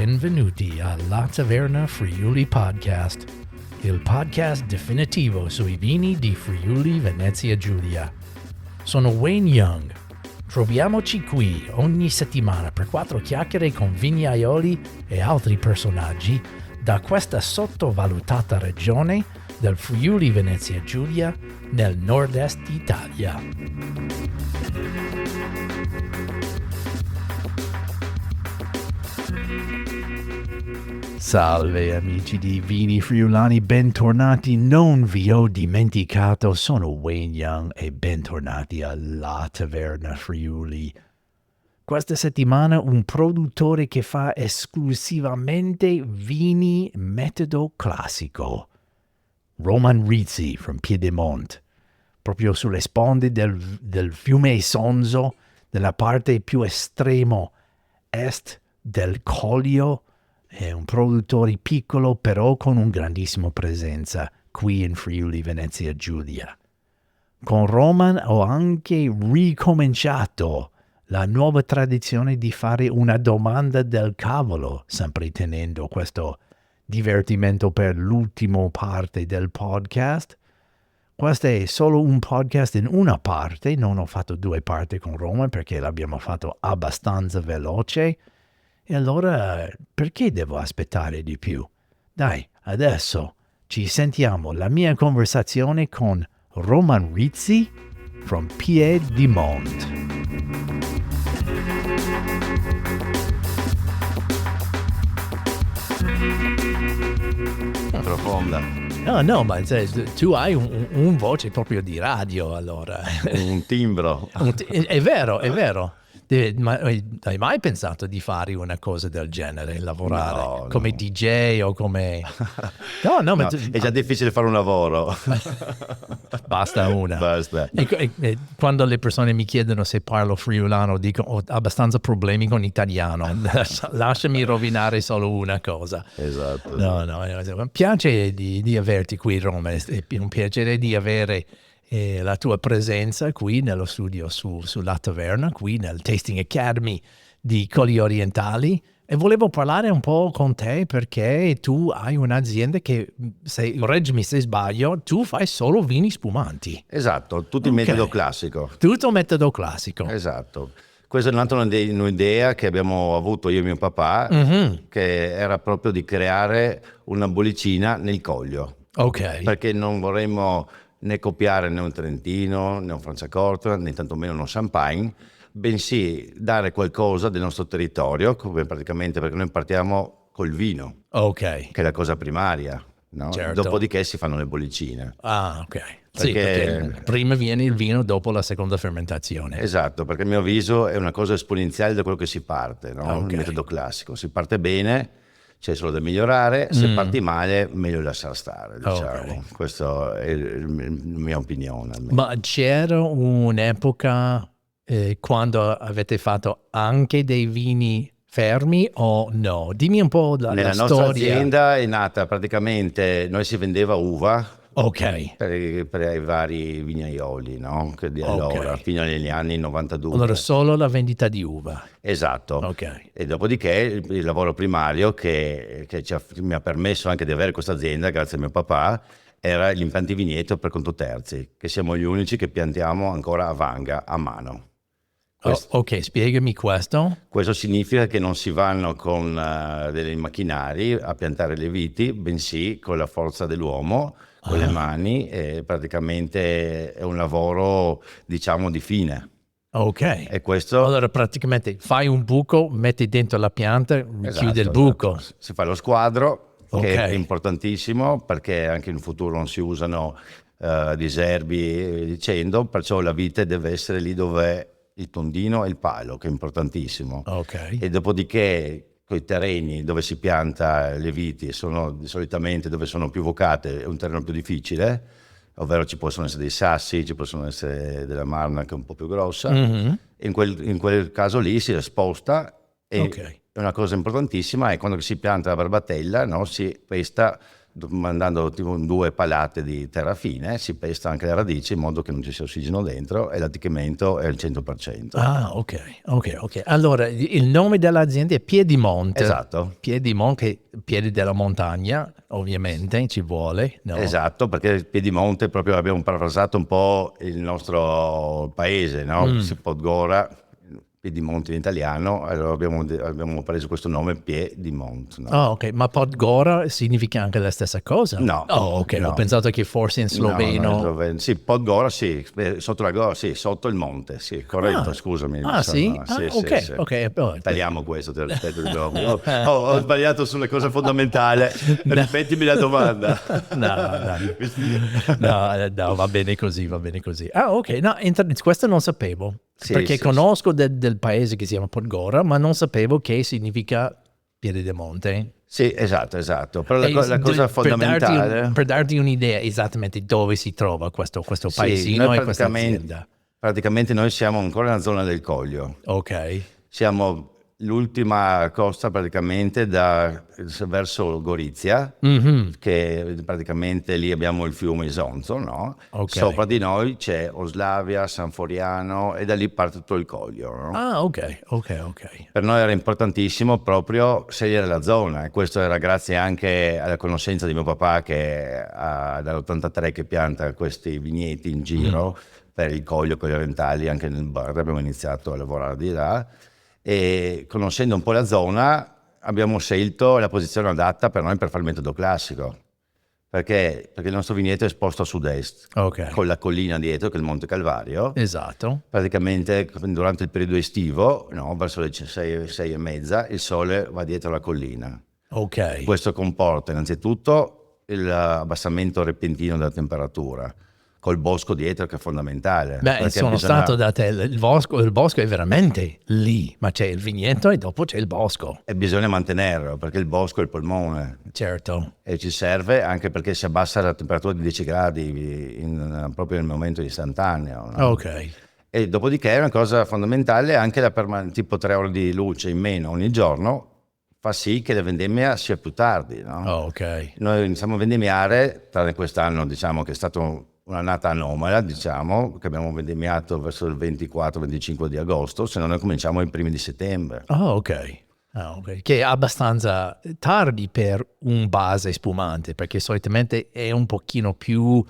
Benvenuti alla Taverna Friuli Podcast, il podcast definitivo sui vini di Friuli Venezia Giulia. Sono Wayne Young. Troviamoci qui ogni settimana per 4 chiacchiere con vignaioli e altri personaggi da questa sottovalutata regione del Friuli Venezia Giulia nel nord-est Italia. Salve amici di Vini Friulani, bentornati, non vi ho dimenticato, sono Wayne Young e bentornati alla Taverna Friuli. Questa settimana un produttore che fa esclusivamente vini metodo classico, Roman Rizzi from Piedmont, proprio sulle sponde del fiume Isonzo, nella parte più estremo est del Collio. È un produttore piccolo però con un grandissima presenza qui in Friuli Venezia Giulia. Con Roman ho anche ricominciato la nuova tradizione di fare una domanda del cavolo, sempre tenendo questo divertimento per l'ultima parte del podcast. Questo è solo un podcast in una parte, non ho fatto 2 parti con Roman perché l'abbiamo fatto abbastanza veloce. E allora perché devo aspettare di più? Dai, adesso ci sentiamo la mia conversazione con Roman Rizzi from Piedmont. Profonda. No, ma tu hai un voce proprio di radio allora. Un timbro. È vero. Ma hai mai pensato di fare una cosa del genere, lavorare come DJ o come... No, ma è già difficile fare un lavoro. Basta una. Basta. E quando le persone mi chiedono se parlo friulano, dico ho abbastanza problemi con l'italiano. Lasciami rovinare solo una cosa. Esatto. Mi piace di averti qui, Roma. È un piacere di avere... la tua presenza qui nello studio sulla taverna, qui nel Tasting Academy di Colli Orientali, e volevo parlare un po' con te perché tu hai un'azienda che, correggimi se sbaglio, tu fai solo vini spumanti. Esatto, tutto il metodo classico. Tutto metodo classico. Esatto. Questa è un'idea che abbiamo avuto io e mio papà, che era proprio di creare una bollicina nel Collio. Ok. Perché non vorremmo né copiare né un Trentino, né un Franciacorta, né tantomeno uno Champagne, bensì dare qualcosa del nostro territorio, come praticamente perché noi partiamo col vino, che è la cosa primaria, no? Certo. Dopodiché si fanno le bollicine. Ah, ok. Sì, perché prima viene il vino dopo la seconda fermentazione. Esatto, perché a mio avviso è una cosa esponenziale da quello che si parte, no? Il metodo classico, si parte bene, c'è solo da migliorare, se parti male meglio lasciare stare, diciamo. Questa è la mia opinione. Ma c'era un'epoca quando avete fatto anche dei vini fermi o no? Dimmi un po' la storia. Nella nostra azienda è nata praticamente, noi si vendeva uva. Ok. Per i vari vignaioli, no? Di allora, fino agli anni 92. Allora solo la vendita di uva. Esatto. Ok. E dopodiché il lavoro primario che mi ha permesso anche di avere questa azienda, grazie a mio papà, era gli impianti vigneto per conto terzi, che siamo gli unici che piantiamo ancora a vanga, a mano. Ok, spiegami questo. Questo significa che non si vanno con dei macchinari a piantare le viti, bensì con la forza dell'uomo, con le mani, e praticamente è un lavoro, diciamo, di fine. Ok. E questo... Allora praticamente fai un buco, metti dentro la pianta, chiudi il buco. Esatto. Si fa lo squadro, che è importantissimo, perché anche in futuro non si usano diserbi, dicendo, perciò la vite deve essere lì dove il tondino e il palo, che è importantissimo. Ok. E dopodiché i terreni dove si pianta le viti sono solitamente dove sono più vocate, è un terreno più difficile, ovvero ci possono essere dei sassi, ci possono essere della marna che è un po' più grossa, e in quel caso lì si sposta, e una cosa importantissima è quando si pianta la barbatella, no? Si pesta mandando tipo 2 palate di terra fine, si pesta anche le radici in modo che non ci sia ossigeno dentro e l'attecchimento è al 100%. Ah, ok. Allora, il nome dell'azienda è Piedimonte. Esatto. Piedimonte, piedi della montagna, ovviamente, ci vuole, no? Esatto, perché il Piedimonte proprio abbiamo parafrasato un po' il nostro paese, no? Podgora, Piedimonte in italiano, allora abbiamo preso questo nome Piedimonte. No? Ah, ok, ma Podgora significa anche la stessa cosa? No. Oh, ok, No. ho pensato che forse in sloveno... No, sì, Podgora, sì, sotto la Gora, sì, sotto il monte, sì, corretto, scusami. Sì? Ok, sì. ok. Tagliamo questo, te lo ripeto. Ho sbagliato sulle cose fondamentali, ripetimi la domanda. No, va bene così. Ah, ok, no, questo non sapevo, Sì, perché sì, conosco del paese che si chiama Podgora, ma non sapevo che significa piede di monte. Sì, esatto. Però la cosa fondamentale... Per darti un'idea esattamente dove si trova questo Sì, paesino noi e questa azienda. praticamente noi siamo ancora nella zona del Coglio. Ok. Siamo l'ultima costa praticamente verso Gorizia, che praticamente lì abbiamo il fiume Isonzo, no? Ok. Sopra di noi c'è Oslavia, San Floriano e da lì parte tutto il Coglio, no? Ah, ok. Per noi era importantissimo proprio scegliere la zona e questo era grazie anche alla conoscenza di mio papà che dall'83 che pianta questi vigneti in giro per il Coglio, con gli orientali, anche nel bar abbiamo iniziato a lavorare di là e conoscendo un po' la zona abbiamo scelto la posizione adatta per noi per fare il metodo classico. Perché il nostro vigneto è esposto a sud-est, con la collina dietro, che è il Monte Calvario. Esatto. Praticamente durante il periodo estivo, no, verso le 6 e mezza, il sole va dietro la collina. Ok. Questo comporta innanzitutto l'abbassamento repentino della temperatura, col bosco dietro che è fondamentale. Beh, sono stato da te, il bosco è veramente lì, ma c'è il vigneto e dopo c'è il bosco. E bisogna mantenerlo, perché il bosco è il polmone. Certo. E ci serve anche perché si abbassa la temperatura di 10 gradi proprio nel momento istantaneo. No? Ok. E dopodiché è una cosa fondamentale anche tipo 3 ore di luce in meno ogni giorno fa sì che la vendemmia sia più tardi. No? Ok. Noi iniziamo a vendemmiare, tranne quest'anno diciamo che è stato un'annata anomala, diciamo, che abbiamo vendemmiato verso il 24-25 di agosto, se no noi cominciamo i primi di settembre. Ok. Che è abbastanza tardi per un base spumante, perché solitamente è un pochino più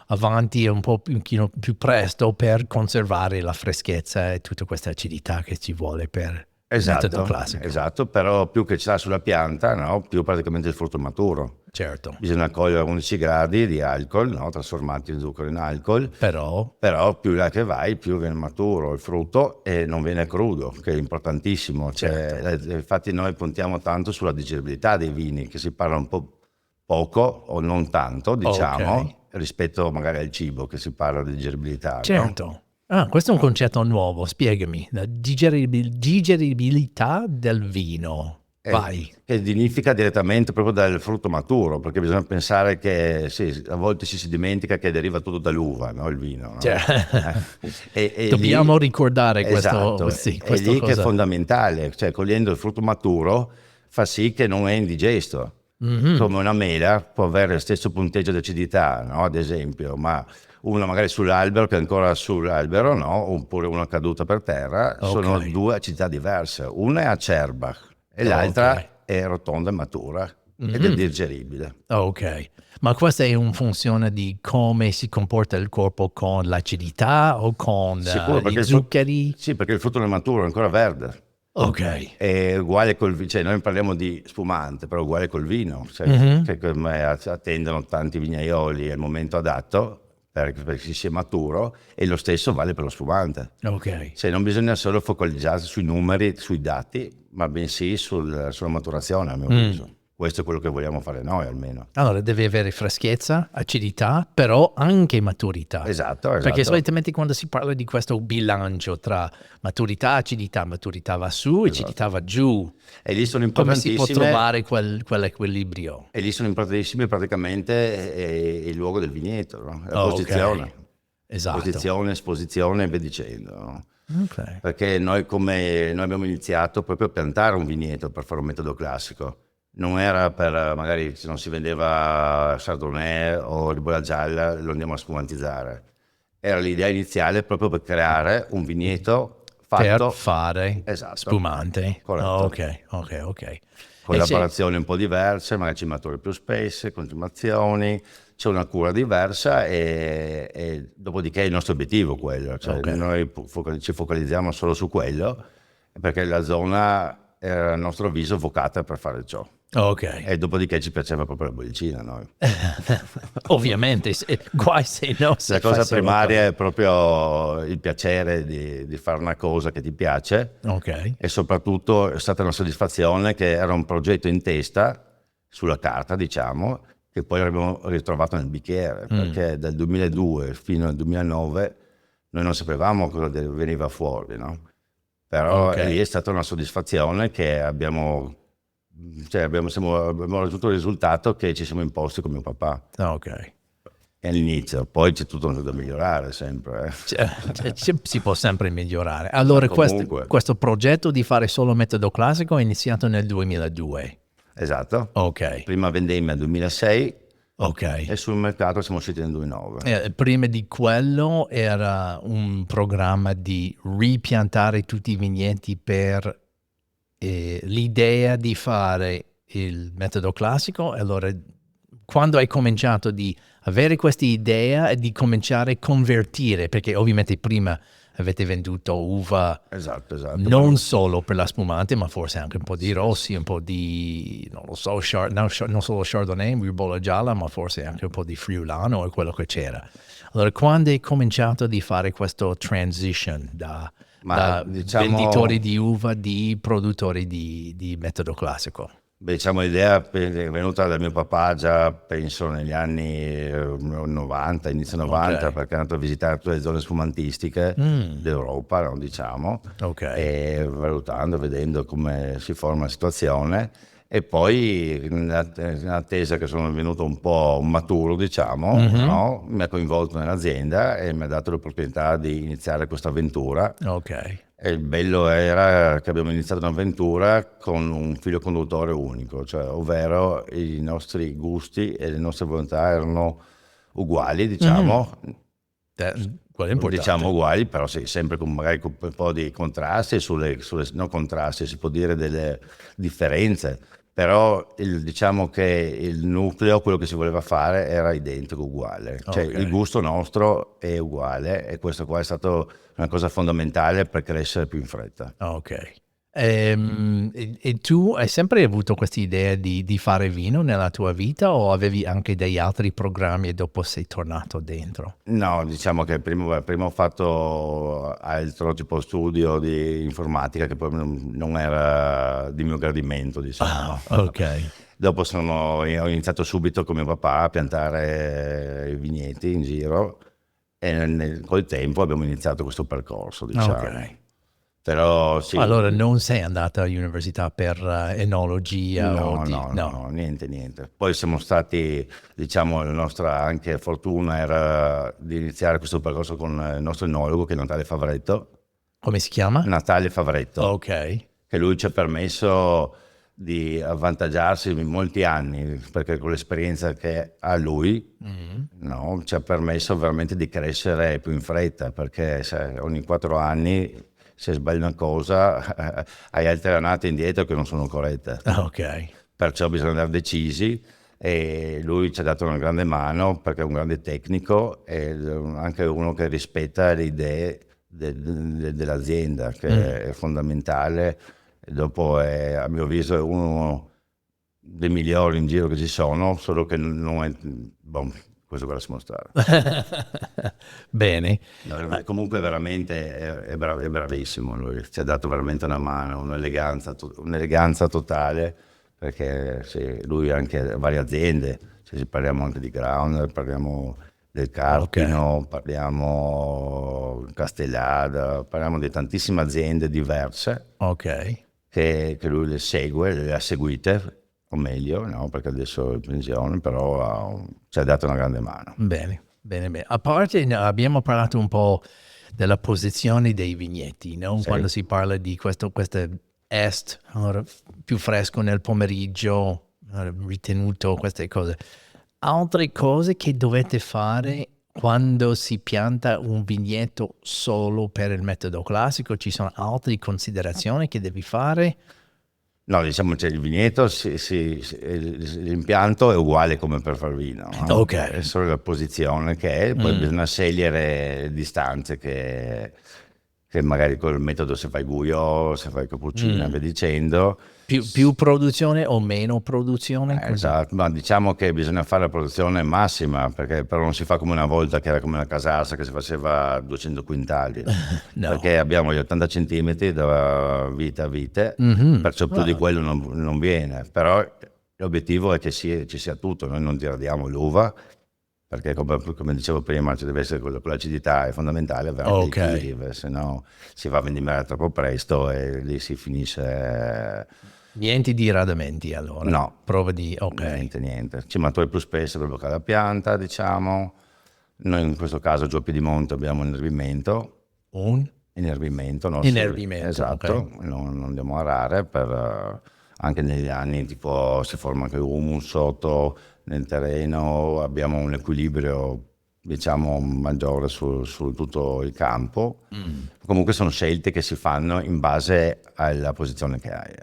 avanti e un pochino più presto per conservare la freschezza e tutta questa acidità che ci vuole per il metodo classico. Esatto, però più che c'è sulla pianta, no, più praticamente il frutto è maturo. Certo. Bisogna cogliere a 11 gradi di alcol, no, trasformati in zucchero in alcol. Però più là che vai, più viene maturo il frutto e non viene crudo, che è importantissimo. Certo. Infatti noi puntiamo tanto sulla digeribilità dei vini, che si parla un po' poco o non tanto, diciamo, rispetto magari al cibo, che si parla di digeribilità. Certo. No? Questo è un concetto nuovo, spiegami. La digeribilità del vino. Vai. Che significa direttamente proprio dal frutto maturo, perché bisogna pensare che sì, a volte ci si dimentica che deriva tutto dall'uva, no? Il vino. No? Dobbiamo ricordare questo. Esatto, è lì cosa. Che è fondamentale, cioè cogliendo il frutto maturo fa sì che non è indigesto. Come una mela può avere lo stesso punteggio di acidità, no? Ad esempio, ma una magari sull'albero che è ancora sull'albero, no? Oppure una caduta per terra, sono 2 acidità diverse. Una è acerba e l'altra è rotonda e matura ed è digeribile. Ok, ma questa è in funzione di come si comporta il corpo con l'acidità o con gli zuccheri? Sì, perché il frutto non è maturo, è ancora verde. Ok. È uguale col vino, cioè noi parliamo di spumante, però è uguale col vino, cioè, che come attendono tanti vignaioli al momento adatto perché sia maturo, e lo stesso vale per lo spumante. Ok. Cioè non bisogna solo focalizzarsi sui numeri, sui dati, ma bensì sulla maturazione, a mio avviso. Questo è quello che vogliamo fare noi almeno. Allora deve avere freschezza, acidità, però anche maturità. Esatto. Perché solitamente quando si parla di questo bilancio tra maturità, acidità va su, acidità va giù. E lì sono Come importantissime. si può trovare quell'equilibrio? E lì sono importantissimi praticamente il luogo del vigneto, no? La posizione. Okay. Esatto. Posizione, esposizione e via dicendo. No? Okay. Perché noi abbiamo iniziato proprio a piantare un vigneto per fare un metodo classico. non era per, magari se non si vendeva Chardonnay o Ribolla Gialla, lo andiamo a spumantizzare. Era l'idea iniziale proprio per creare un vigneto Per fatto, fare esatto, spumante. corretto. Ok. Collaborazioni un po' diverse, magari cimature più spesse, continuazioni, c'è una cura diversa e dopodiché il nostro obiettivo è quello, cioè Ok. noi ci focalizziamo solo su quello perché la zona era a nostro avviso vocata per fare ciò. Ok. E dopodiché ci piaceva proprio la bollicina a noi. Ovviamente, guai se no si La fa cosa solo primaria quello. è proprio il piacere di fare una cosa che ti piace Ok. e soprattutto è stata una soddisfazione che era un progetto in testa, sulla carta diciamo, che poi abbiamo ritrovato nel bicchiere, perché dal 2002 fino al 2009 noi non sapevamo cosa veniva fuori, no? Però Ok. lì è stata una soddisfazione che abbiamo raggiunto il risultato che ci siamo imposti con mio papà. Ok. È all'inizio, poi c'è tutto da migliorare sempre. Si può sempre migliorare. Ma Allora, comunque, questo progetto di fare solo metodo classico è iniziato nel 2002. esatto. Ok. Prima vendemmo nel 2006 Ok. e sul mercato siamo usciti nel 2009. Prima di quello era un programma di ripiantare tutti i vigneti per l'idea di fare il metodo classico. Allora, quando hai cominciato di avere questa idea e di cominciare a convertire, perché ovviamente prima avete venduto uva Esatto. non solo per la spumante, ma forse anche un po' di Sì, rossi, un po' di, non lo so, non solo Chardonnay, Ribolla Gialla, ma forse anche un po' di Friulano e quello che c'era. Allora, quando hai cominciato di fare questo transition ma da venditori diciamo, di uva di produttori di metodo classico? diciamo l'idea è venuta da mio papà già penso negli anni 90, inizio 90, perché è andato a visitare tutte le zone sfumantistiche d'Europa, no, diciamo, Ok. e valutando, vedendo come si forma la situazione. E poi in attesa che sono venuto un po' maturo, diciamo, no? Mi ha coinvolto nell'azienda e mi ha dato l'opportunità di iniziare questa avventura. Ok. E il bello era che abbiamo iniziato un'avventura con un filo conduttore unico, cioè, ovvero i nostri gusti e le nostre volontà erano uguali, diciamo, Quello è importante. diciamo uguali, però sì, sempre con magari con un po' di contrasti, non contrasti, si può dire delle differenze, però diciamo che il nucleo, quello che si voleva fare era identico, uguale, cioè Ok. il gusto nostro è uguale e questo qua è stato una cosa fondamentale per crescere più in fretta. Ok. E tu hai sempre avuto questa idea di fare vino nella tua vita o avevi anche degli altri programmi e dopo sei tornato dentro? No, diciamo che prima ho fatto altro tipo studio di informatica che poi non era di mio gradimento, diciamo. Ok. Dopo ho iniziato subito con mio papà a piantare i vigneti in giro e col tempo abbiamo iniziato questo percorso, diciamo. Ok. Però sì, Allora non sei andata all'università per enologia o no, niente. Poi siamo stati, diciamo, la nostra anche fortuna era di iniziare questo percorso con il nostro enologo che è Natale Favoretto. Come si chiama? Natale Favoretto, Ok. che lui ci ha permesso di avvantaggiarsi in molti anni, perché con l'esperienza che ha lui, no, ci ha permesso veramente di crescere più in fretta, perché ogni 4 anni se sbagli una cosa hai altre annate indietro che non sono corrette. Ok. Perciò bisogna andare decisi e lui ci ha dato una grande mano perché è un grande tecnico e anche uno che rispetta le idee dell'azienda, che è fondamentale. E dopo a mio avviso è uno dei migliori in giro che ci sono, solo che non è... Boh, questo qua lasciamo stare. Bene. No, comunque veramente è bravissimo lui, ci ha dato veramente una mano, un'eleganza totale, perché sì, lui ha anche varie aziende, cioè, parliamo anche di Ground, parliamo del Ok. Carpino, parliamo Castellada, parliamo di tantissime aziende diverse Ok. che lui le segue, le ha seguite, o meglio, no? Perché adesso è in pensione, però ci ha dato una grande mano. Bene. A parte, abbiamo parlato un po' della posizione dei vigneti, no? Sì. Quando si parla di questa est, allora, più fresco nel pomeriggio, ritenuto queste cose. Altre cose che dovete fare quando si pianta un vigneto solo per il metodo classico? Ci sono altre considerazioni che devi fare? No, diciamo il vigneto, l'impianto è uguale come per far vino, no? Ok. È solo la posizione che è, poi bisogna scegliere distanze che magari col metodo se fai buio, se fai cappuccino e via dicendo. Più produzione o meno produzione? Così. Esatto, ma diciamo che bisogna fare la produzione massima, perché però non si fa come una volta che era come una casassa che si faceva 200 quintali, No. perché abbiamo gli 80 centimetri da vite a vite, perciò più di quello non viene, però l'obiettivo è che ci sia tutto, noi non diradiamo l'uva, perché come dicevo prima ci deve essere quell'acidità, è fondamentale avere anche i chili, se no si va a vendimare troppo presto e lì si finisce... Niente di radamenti allora? No. Prova di... ok. Niente. Cimature più spesse per bloccare la pianta, diciamo. Noi in questo caso giù a Piedimonte abbiamo inerbimento. Un? Inerbimento. No? Inerbimento, esatto, ok. non andiamo a arare, anche negli anni tipo si forma anche humus sotto nel terreno, abbiamo un equilibrio diciamo maggiore su tutto il campo. Comunque sono scelte che si fanno in base alla posizione che hai.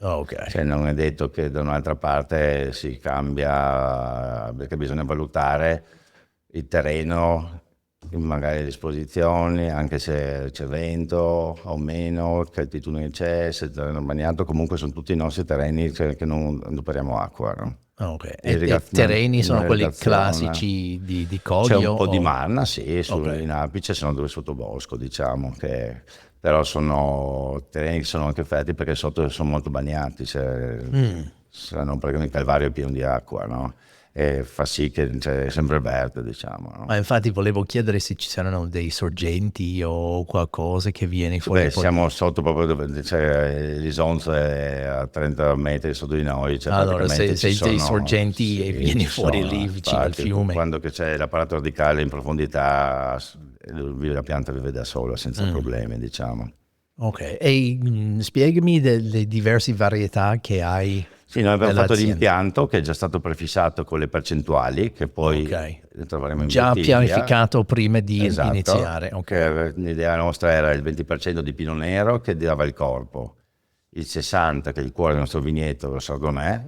Ok. Cioè non è detto che da un'altra parte si cambia, perché bisogna valutare il terreno, magari le esposizioni, anche se c'è vento o meno, che altitudine c'è, se il terreno è bagnato, comunque sono tutti i nostri terreni che non adoperiamo acqua, no? Ok, e i terreni sono quelli classici di Coglio? C'è un po' di marna, sì, in apice, sono due sottobosco, diciamo, che però sono terreni che sono anche fertili perché sotto sono molto bagnati, sanno perché il Calvario è pieno di acqua, no? E fa sì che è sempre verde, diciamo. No? Ma infatti volevo chiedere se ci saranno dei sorgenti o qualcosa che viene fuori. Beh, siamo sotto proprio dove c'è l'Isonzo è a 30 metri sotto di noi. Cioè allora, se ci sono dei sorgenti e vieni fuori lì vicino al fiume. Quando c'è l'apparato radicale in profondità, la pianta vive da sola, senza problemi, diciamo. Ok, e spiegami delle diverse varietà che hai. Sì, noi abbiamo fatto l'impianto che è già stato prefissato con le percentuali che poi le troveremo in già bottiglia. pianificato prima di iniziare. Okay. L'idea nostra era il 20% di Pinot Nero che dava il corpo, il 60% che è il cuore del nostro vigneto, lo Chardonnay,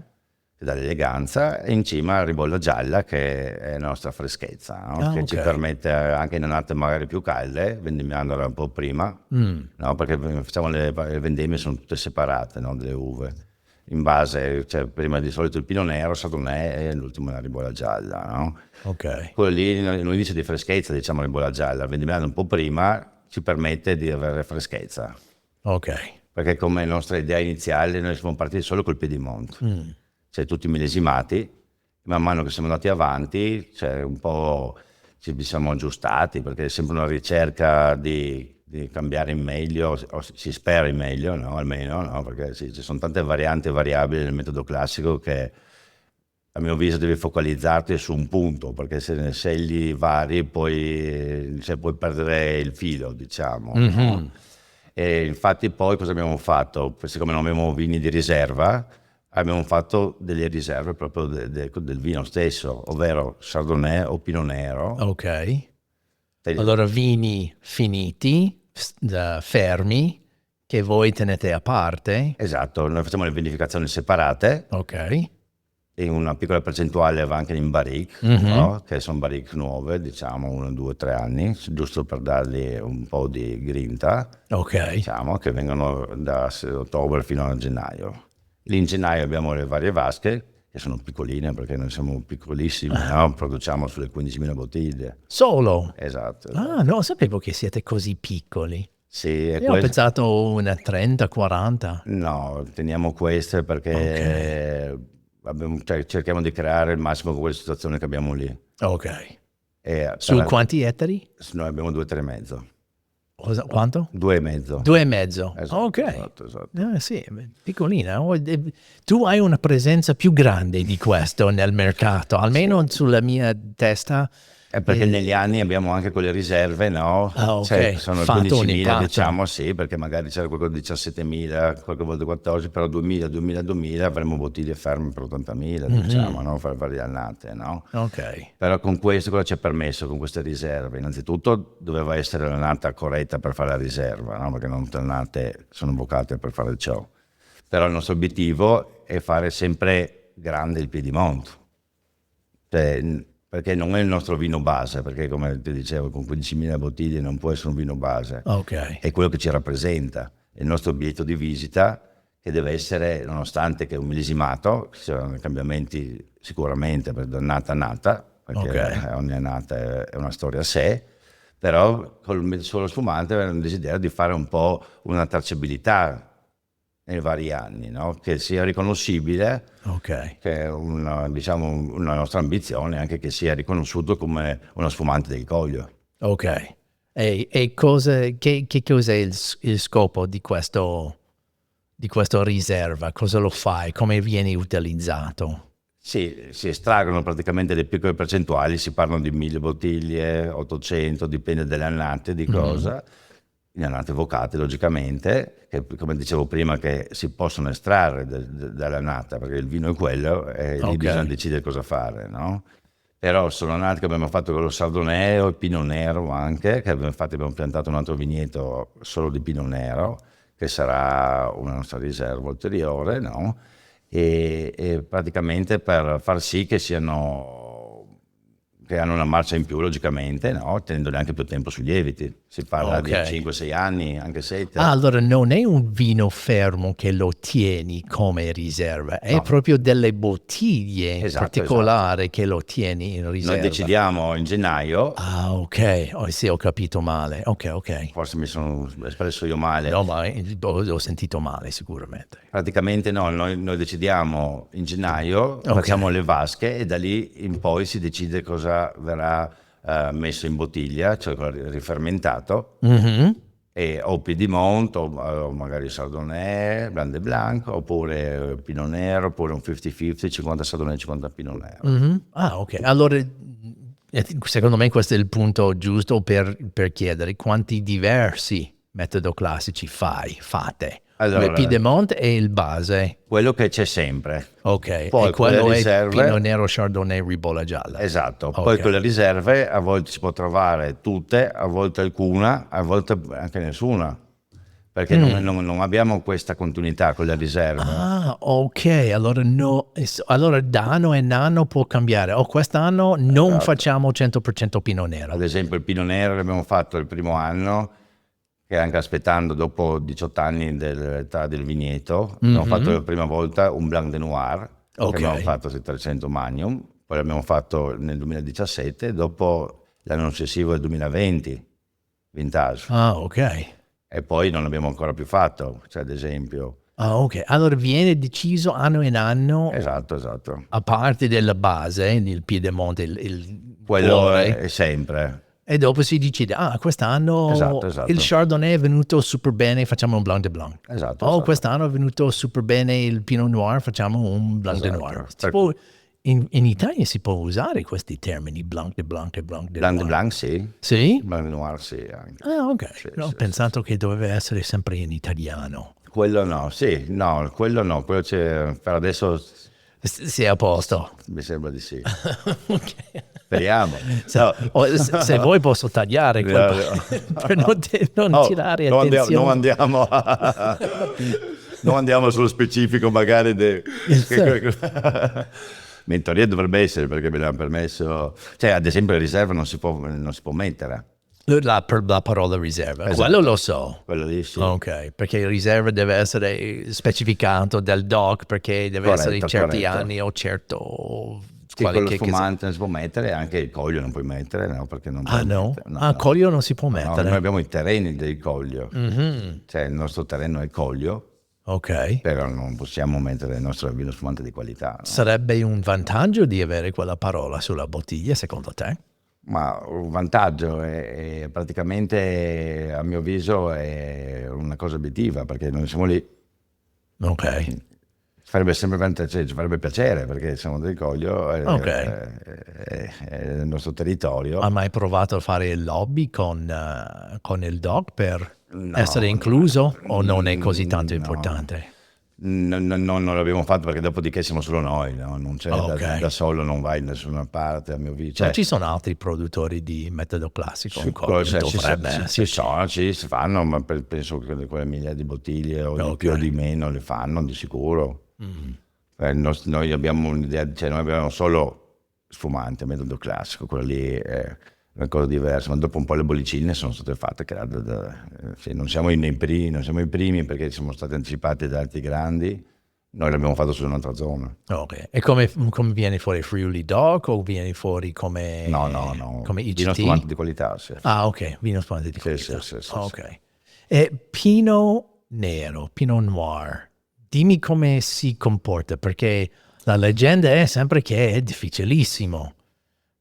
che dà l'eleganza, e in cima la ribolla gialla che è la nostra freschezza, no? Che ci permette anche in annate magari più calde, vendemmiandola un po' prima, no? Perché facciamo le vendemmie sono tutte separate, no? Delle uve. In base, cioè prima di solito il Pinot Nero, Chardonnay e l'ultimo la ribolla gialla, no? Ok. Quello lì, l'indice di freschezza, diciamo ribolla gialla, vendemmiando un po' prima ci permette di avere freschezza. Ok. Perché come nostra idea iniziale noi siamo partiti solo col Piedimonte, cioè tutti millesimati, man mano che siamo andati avanti, cioè un po' ci siamo aggiustati, perché è sempre una ricerca di cambiare in meglio, o si spera in meglio, no? Almeno, no? Perché ci sono tante varianti e variabili nel metodo classico che a mio avviso devi focalizzarti su un punto, perché se ne scegli vari puoi perdere il filo, diciamo. No? E infatti poi cosa abbiamo fatto? Siccome non avevamo vini di riserva, abbiamo fatto delle riserve proprio del vino stesso, ovvero Chardonnay o Pinot Nero. Ok. Allora vini finiti, fermi, che voi tenete a parte. Esatto, noi facciamo le vinificazioni separate. Ok. E una piccola percentuale va anche in barrique, no? Che sono barrique nuove, diciamo 1, 2, 3 anni, giusto per dargli un po' di grinta. Ok. Diciamo che vengono da ottobre fino a gennaio. Lì in gennaio abbiamo le varie vasche, che sono piccoline perché noi siamo piccolissimi, no? Produciamo sulle 15.000 bottiglie. Solo? Esatto. Ah, non sapevo che siete così piccoli. Sì, Io ho pensato una 30, 40. No, teniamo queste perché cerchiamo di creare il massimo con quelle situazioni che abbiamo lì. Ok. Su quanti ettari? Noi abbiamo 2, 3,5. Quanto? 2,5. 2,5. Esatto, Ok. Esatto. Sì, piccolina. Tu hai una presenza più grande di questo nel mercato, almeno sulla mia testa È perché negli anni abbiamo anche quelle riserve, no? Ah, ok. Cioè, sono Fatto un 15.000, impatto. diciamo, sì, perché magari c'era qualcosa di 17.000, qualche volta 14, però 2.000, 2.000, 2.000 avremo bottiglie ferme per 80.000, diciamo, no? Per varie annate, no? Ok. Però con questo cosa ci è permesso, con queste riserve? Innanzitutto doveva essere l'annata corretta per fare la riserva, no? Perché non tutte le annate sono vocate per fare ciò. Però il nostro obiettivo è fare sempre grande il Piedimonte. Cioè, perché non è il nostro vino base, perché come ti dicevo, con 15.000 bottiglie non può essere un vino base, Ok. è quello che ci rappresenta, è il nostro biglietto di visita che deve essere, nonostante che è un millesimato, ci saranno cambiamenti sicuramente da annata a annata, perché Ok. ogni annata è una storia a sé, però col solo spumante aveva un desiderio di fare un po' una tracciabilità nei vari anni, no? Che sia riconoscibile, Ok. che è una, diciamo, una nostra ambizione, anche che sia riconosciuto come uno sfumante del Coglio. Ok. E che cos'è il scopo di questa riserva? Cosa lo fai? Come viene utilizzato? Sì, si estraggono praticamente le piccole percentuali, si parlano di 1.000 bottiglie, 800, dipende dalle annate, di cosa, in annate vocate logicamente, che come dicevo prima che si possono estrarre dall'annata, perché il vino è quello e lì Ok. bisogna decidere cosa fare, no? Però sono annate che abbiamo fatto con lo Chardonnay o il Pinot Nero anche, che infatti abbiamo piantato un altro vigneto solo di Pinot Nero, che sarà una nostra riserva ulteriore, no? E praticamente per far sì che che hanno una marcia in più logicamente, no? Tenendoli anche più tempo sui lieviti. Si parla di Ok. 5-6 anni, anche Ah, 7. allora non è un vino fermo che lo tieni come riserva, è No, proprio delle bottiglie esatto, esatto. particolari che lo tieni in Noi riserva. decidiamo in gennaio, Ah, ok. Oh, sì, ho capito male. Ok, ok. forse mi sono espresso io male. No, ma ho sentito male sicuramente. Praticamente no, noi decidiamo in gennaio, Ok. facciamo le vasche e da lì in poi si decide cosa verrà messo in bottiglia, cioè rifermentato, Mhm. e, o Piedmont, o magari Chardonnay, Blanc de Blanc, oppure Pinot Nero, oppure un 50-50, 50 Chardonnay, 50 Pinot Nero. Mhm. Ah, ok. Allora, secondo me questo è il punto giusto per chiedere quanti diversi metodi classici fate. Come Allora, Piedmont è il base. quello che c'è sempre. Ok, e Poi con le quello è Pinot riserve. Nero, Chardonnay, Ribolla Gialla. Esatto, poi con Ok. le riserve a volte si può trovare tutte, a volte alcuna, a volte anche nessuna, perché non abbiamo questa continuità con le riserve. Ah, ok, allora, no, allora da anno in anno può cambiare. O quest'anno non Esatto. facciamo 100% Pinot Ad Nero. esempio il Pinot Nero l'abbiamo fatto il primo anno, che anche aspettando dopo 18 anni dell'età del vigneto, abbiamo fatto la prima volta un Blanc de Noir, che Ok. abbiamo fatto 700 Magnum, poi l'abbiamo fatto nel 2017, dopo l'anno successivo il 2020, Vintage. Ah, ok. E poi non l'abbiamo ancora più fatto, cioè ad esempio. Ah, ok. Allora viene deciso anno in anno, Esatto, esatto. a parte della base, il Piedemonte, il Quello cuore, è sempre. e dopo si decide, ah, Esatto, quest'anno il esatto. Chardonnay è venuto super bene, facciamo un Blanc de Blanc. Esatto, Oh, esatto. quest'anno è venuto super bene il Pinot Noir, facciamo un Blanc de Noir. Esatto. Per In Italia si può usare questi termini, Blanc de Blanc e Blanc de Blanc de Noir. Blanc sì, Sì? Blanc de Noir sì anche. Ah, ok. Sì, No, ho sì, sì, pensato sì. che doveva essere sempre in italiano. Quello no, sì, no, quello no, quello c'è, per adesso Sei a posto. mi sembra di sì. Ok. Speriamo. Se, No. se vuoi posso tagliare quel No, no. per non Oh, tirare non attenzione. andiamo, non andiamo sullo specifico magari. Ma in teoria dovrebbe essere perché me l'hanno permesso. Cioè, ad esempio, la riserva non si può mettere. Per la parola riserva, quello lo Esatto. so. Quello lì sì. Ok, perché riserva deve essere specificato dal doc perché deve essere Corretto, certi corretto. anni o certo Sì, quale quello che sfumante non si può mettere, anche il Coglio non puoi mettere, no, perché non Ah puoi no? mettere. No, Ah, no. Coglio non si può No, noi mettere. abbiamo i terreni del Coglio. Cioè, il nostro terreno è Coglio, Ok. però non possiamo mettere il nostro vino spumante di qualità, no? Sarebbe un vantaggio di avere quella parola sulla bottiglia, secondo te? Ma un vantaggio è praticamente, a mio avviso, è una cosa obiettiva, perché noi siamo lì. Ok. Farebbe sempre cioè, ci farebbe piacere perché siamo del Coglio, Ok. è il nostro territorio. Hai mai provato a fare il lobby con il DOC per essere No, incluso o non è così tanto no. importante? Non l'abbiamo fatto perché dopodiché siamo solo noi, no? Non c'è, Ok. da solo non vai da nessuna parte, a mio avviso. Non Cioè, ci sono altri produttori di metodo classico in quello- Coglio? cioè, Dovrebbe ci esserci. sono, si fanno, ma penso che quelle migliaia di bottiglie o di Ok. più o di meno le fanno di sicuro. Mm. Noi abbiamo un'idea, cioè noi abbiamo solo sfumante, metodo classico, quello lì è una cosa diversa, ma dopo un po' le bollicine sono state fatte, sì, non siamo non siamo i primi perché siamo stati anticipati da altri grandi, noi l'abbiamo fatto su un'altra zona. Ok. E come viene fuori Friuli DOC o viene fuori No, come vino IGT? spumante di qualità, sì. Ah, ok, vino spumante di Sì, sì, qualità. sì, sì, Ok. E Pinot Nero, Pinot Noir, dimmi come si comporta, perché la leggenda è sempre che è difficilissimo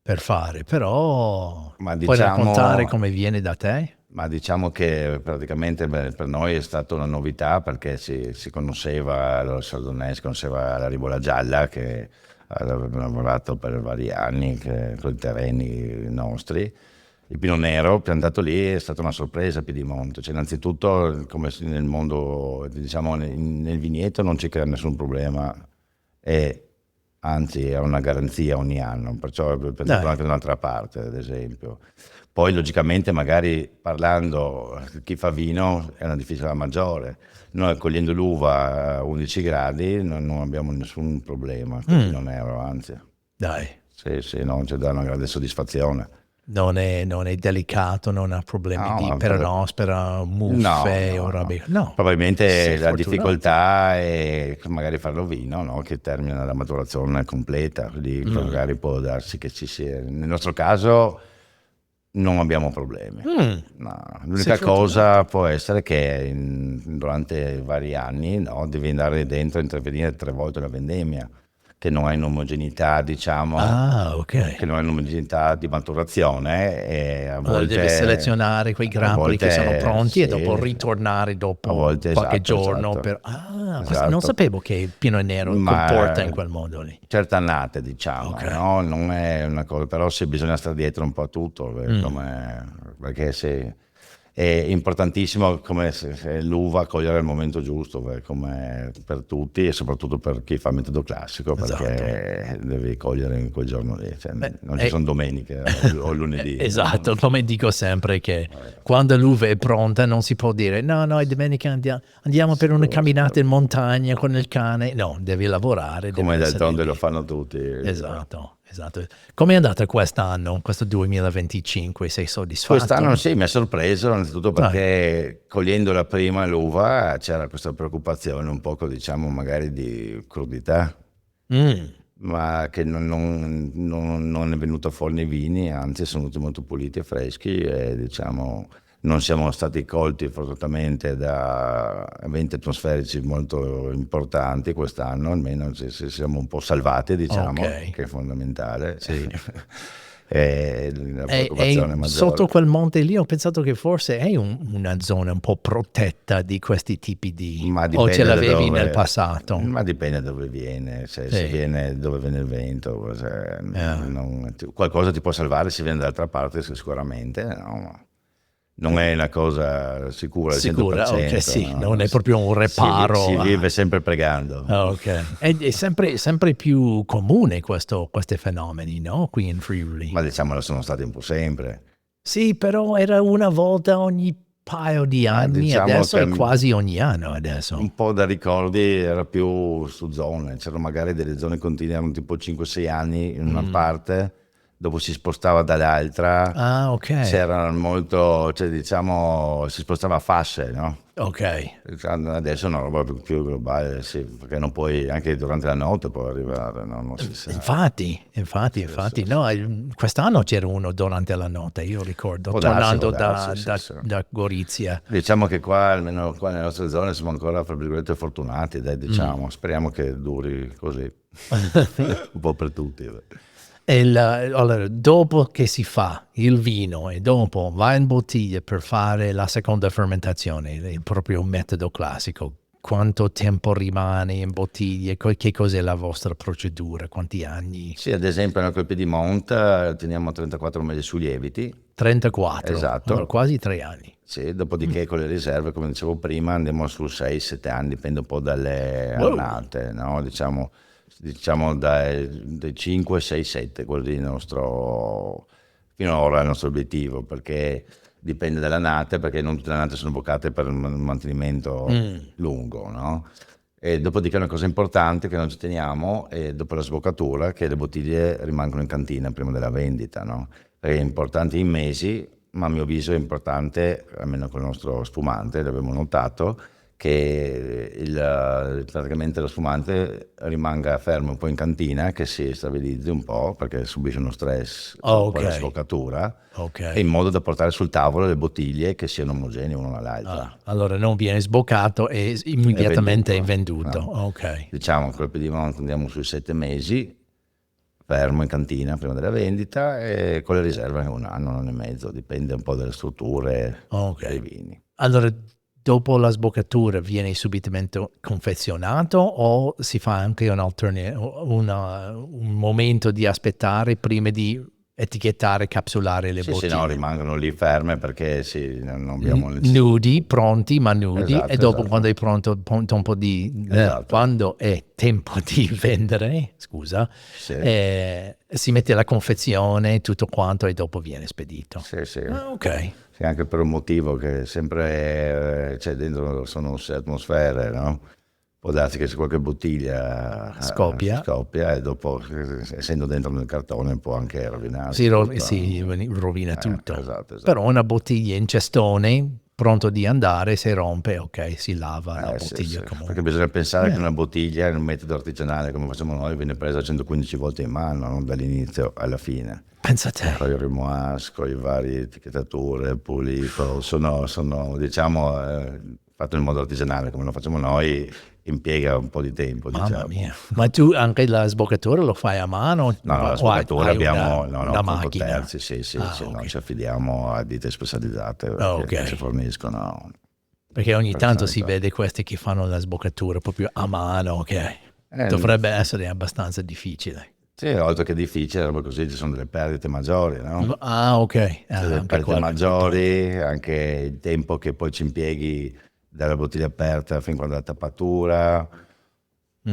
per fare, però Ma puoi raccontare diciamo, come viene da te? ma diciamo che praticamente per noi è stata una novità perché si conosceva lo Chardonnay, si conosceva la Ribolla Gialla che aveva lavorato per vari anni con i terreni nostri. Il Pino Nero piantato lì è stata una sorpresa a Piedimonte. Cioè, innanzitutto, come nel mondo, diciamo, nel vigneto non ci crea nessun problema e anzi è una garanzia ogni anno, perciò è piantato Dai. anche da un'altra parte, ad esempio. Poi logicamente magari parlando, chi fa vino è una difficoltà maggiore. Noi cogliendo l'uva a 11 gradi non abbiamo nessun problema con il Pino Nero, anzi. Dai, Sì, no, ci dà una grande soddisfazione. non è delicato, non ha problemi di No, peronospora, muffe o no. robe. No, Probabilmente sei la fortunato. difficoltà è magari farlo vino, no? Che termina la maturazione completa, quindi magari può darsi che ci sia. Nel nostro caso non abbiamo problemi. No, Sei l'unica fortunato. cosa può essere che durante i vari anni, no, devi andare dentro e intervenire 3 volte la vendemmia, che non ha un'omogeneità, diciamo, Ah, ok. che non ha un'omogeneità di maturazione e Allora devi selezionare quei a grappoli che sono volte pronti e dopo sì, ritornare a dopo volte qualche esatto, giorno esatto, per... Ah, non esatto. sapevo che il Pinot Nero comporta in Ma quel modo lì. certe annate, diciamo, Ok. no? Non è una cosa, però sì, bisogna stare dietro un po' a tutto, perché è importantissimo come se l'uva cogliere il momento giusto, come per tutti e soprattutto per chi fa metodo classico, Esatto. perché devi cogliere in quel giorno lì, cioè, non ci E- sono domeniche o lunedì. Esatto, come dico sempre che quando l'uva è pronta non si può dire no, è domenica andiamo per una camminata in montagna con il cane. No, devi lavorare, devi Come essere d'altronde lo lì. fanno tutti. Esatto. Come è andata quest'anno, questo 2025? Sei Quest'anno soddisfatto? sì, mi ha sorpreso, innanzitutto Dai. perché cogliendola prima l'uva c'era questa preoccupazione un poco, diciamo, magari di crudità, Mm. ma che non è venuta fuori nei vini, anzi sono venuti molto puliti e freschi e diciamo non siamo stati colti fortunatamente da eventi atmosferici molto importanti quest'anno, almeno ci siamo un po' salvati, diciamo, Ok. che è fondamentale. Sì. È la E preoccupazione sotto maggiore. quel monte lì ho pensato che forse è una zona un po' protetta di questi tipi di... Ma O ce dipende da l'avevi nel dove, passato? ma dipende da dove viene, se Sì. viene dove viene il vento, Eh. qualcosa ti può salvare se viene dall'altra parte sicuramente, no? Ma non è una cosa sicura al Sicura? Ok, 100%, sì, no? non è proprio un Si reparo. vive sempre pregando. Ah, ok. È sempre più comune questi fenomeni, no? Qui in Friuli. Ma diciamolo, sono stati un po' sempre. Sì, però era una volta ogni paio di Ma anni, diciamo adesso che è quasi ogni anno adesso. un po' da ricordi era più su zone, c'erano magari delle zone continue, erano tipo 5-6 anni in una parte, dopo si spostava dall'altra, Ah, ok. c'erano molto, cioè diciamo, si spostava a fasce, no? Ok. Adesso è una roba più globale, sì, perché non puoi, anche durante la notte può arrivare, no? Non si sa. Infatti, no, quest'anno c'era uno durante la notte, io ricordo, Può tornando darsi, sì, da, sì. da Gorizia. Diciamo che qua, almeno qua nelle nostre zone, siamo ancora, fra virgolette, fortunati, dai, diciamo. Speriamo che duri così. Un po' per tutti. Allora, dopo che si fa il vino e dopo va in bottiglia per fare la seconda fermentazione, il proprio metodo classico, quanto tempo rimane in bottiglie? Che cos'è la vostra procedura? Quanti anni? Sì, ad esempio nel Piedimont teniamo 34 mesi su lieviti. 34, Esatto. allora quasi 3 anni. Sì, dopodiché con le riserve, come dicevo prima, andiamo su 6-7 anni, dipende un po' dalle Wow. annate, no? Diciamo dai 5, 6, 7, quello di nostro, finora è il nostro obiettivo, perché dipende dall'annate, perché non tutte le annate sono vocate per un mantenimento lungo, no? E dopodiché una cosa importante che noi ci teniamo è dopo la sbocatura che le bottiglie rimangono in cantina prima della vendita, no? Perché è importante in mesi, ma a mio avviso è importante, almeno con il nostro spumante, l'abbiamo notato, che praticamente lo spumante rimanga fermo un po' in cantina, che si stabilizzi un po', perché subisce uno stress dopo la sbocatura, e in modo da portare sul tavolo le bottiglie che siano omogenee una all'altra. Allora non viene sboccato e immediatamente è venduto. No. Ok. Diciamo che col Piedimont andiamo sui 7 mesi, fermo in cantina prima della vendita, e con le riserve un anno e mezzo, dipende un po' dalle strutture dei vini. Allora, dopo la sboccatura viene subitamente confezionato o si fa anche un momento di aspettare prima di etichettare, capsulare le bottiglie? Sì, no, rimangono lì ferme perché sì, non abbiamo nudi, pronti ma nudi, esatto, e dopo esatto. quando è pronto un po' di Esatto. quando è tempo di vendere, scusa, Sì. si mette la confezione, tutto quanto, e dopo viene spedito. Sì, sì. Ok. Sì, anche per un motivo che sempre c'è dentro, sono 6 atmosfere, no? Può darsi che se qualche bottiglia Scoppia e dopo, essendo dentro nel cartone, può anche rovinarsi. si rovina tutto. Esatto. Però una bottiglia in cestone, pronto di andare, si rompe, ok, si lava la bottiglia comunque. Perché bisogna pensare che una bottiglia in un metodo artigianale come facciamo noi viene presa 115 volte in mano, non dall'inizio alla fine. Pensa a te. Con i rimoise, con le varie etichettature, pulito, sono diciamo, fatto in modo artigianale come lo facciamo noi, impiega un po' di tempo. Mamma mia. Ma tu anche la sboccatura lo fai a mano? No, la sboccatura abbiamo una macchina. terzi, sì, no, ci affidiamo a ditte specializzate che ci forniscono. Perché ogni tanto si vede questi che fanno la sboccatura proprio a mano, che dovrebbe essere abbastanza difficile. Sì, oltre che difficile, roba così, ci sono delle perdite maggiori, no? Ah, ok. Delle perdite maggiori, anche il tempo che poi ci impieghi dalla bottiglia aperta fin quando la tappatura.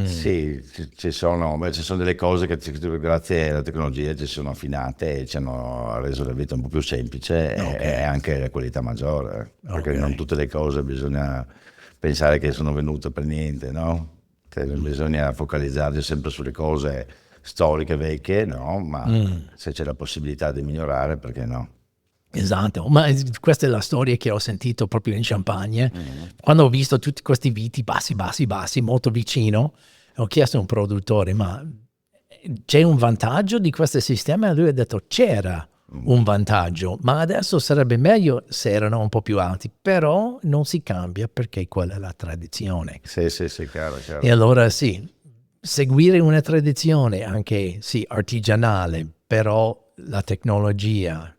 Sì, ci sono delle cose che grazie alla tecnologia ci sono affinate e ci hanno reso la vita un po' più semplice e anche la qualità maggiore, perché non tutte le cose bisogna pensare che sono venute per niente, no? Bisogna focalizzarsi sempre sulle cose storiche, vecchie, no? Ma se c'è la possibilità di migliorare, perché no? Esatto, ma questa è la storia che ho sentito proprio in Champagne. Quando ho visto tutti questi viti bassi, molto vicino, ho chiesto a un produttore, ma c'è un vantaggio di questo sistema? E lui ha detto c'era un vantaggio, ma adesso sarebbe meglio se erano un po' più alti, però non si cambia perché quella è la tradizione. Sì, chiaro. E allora sì, seguire una tradizione anche artigianale, però la tecnologia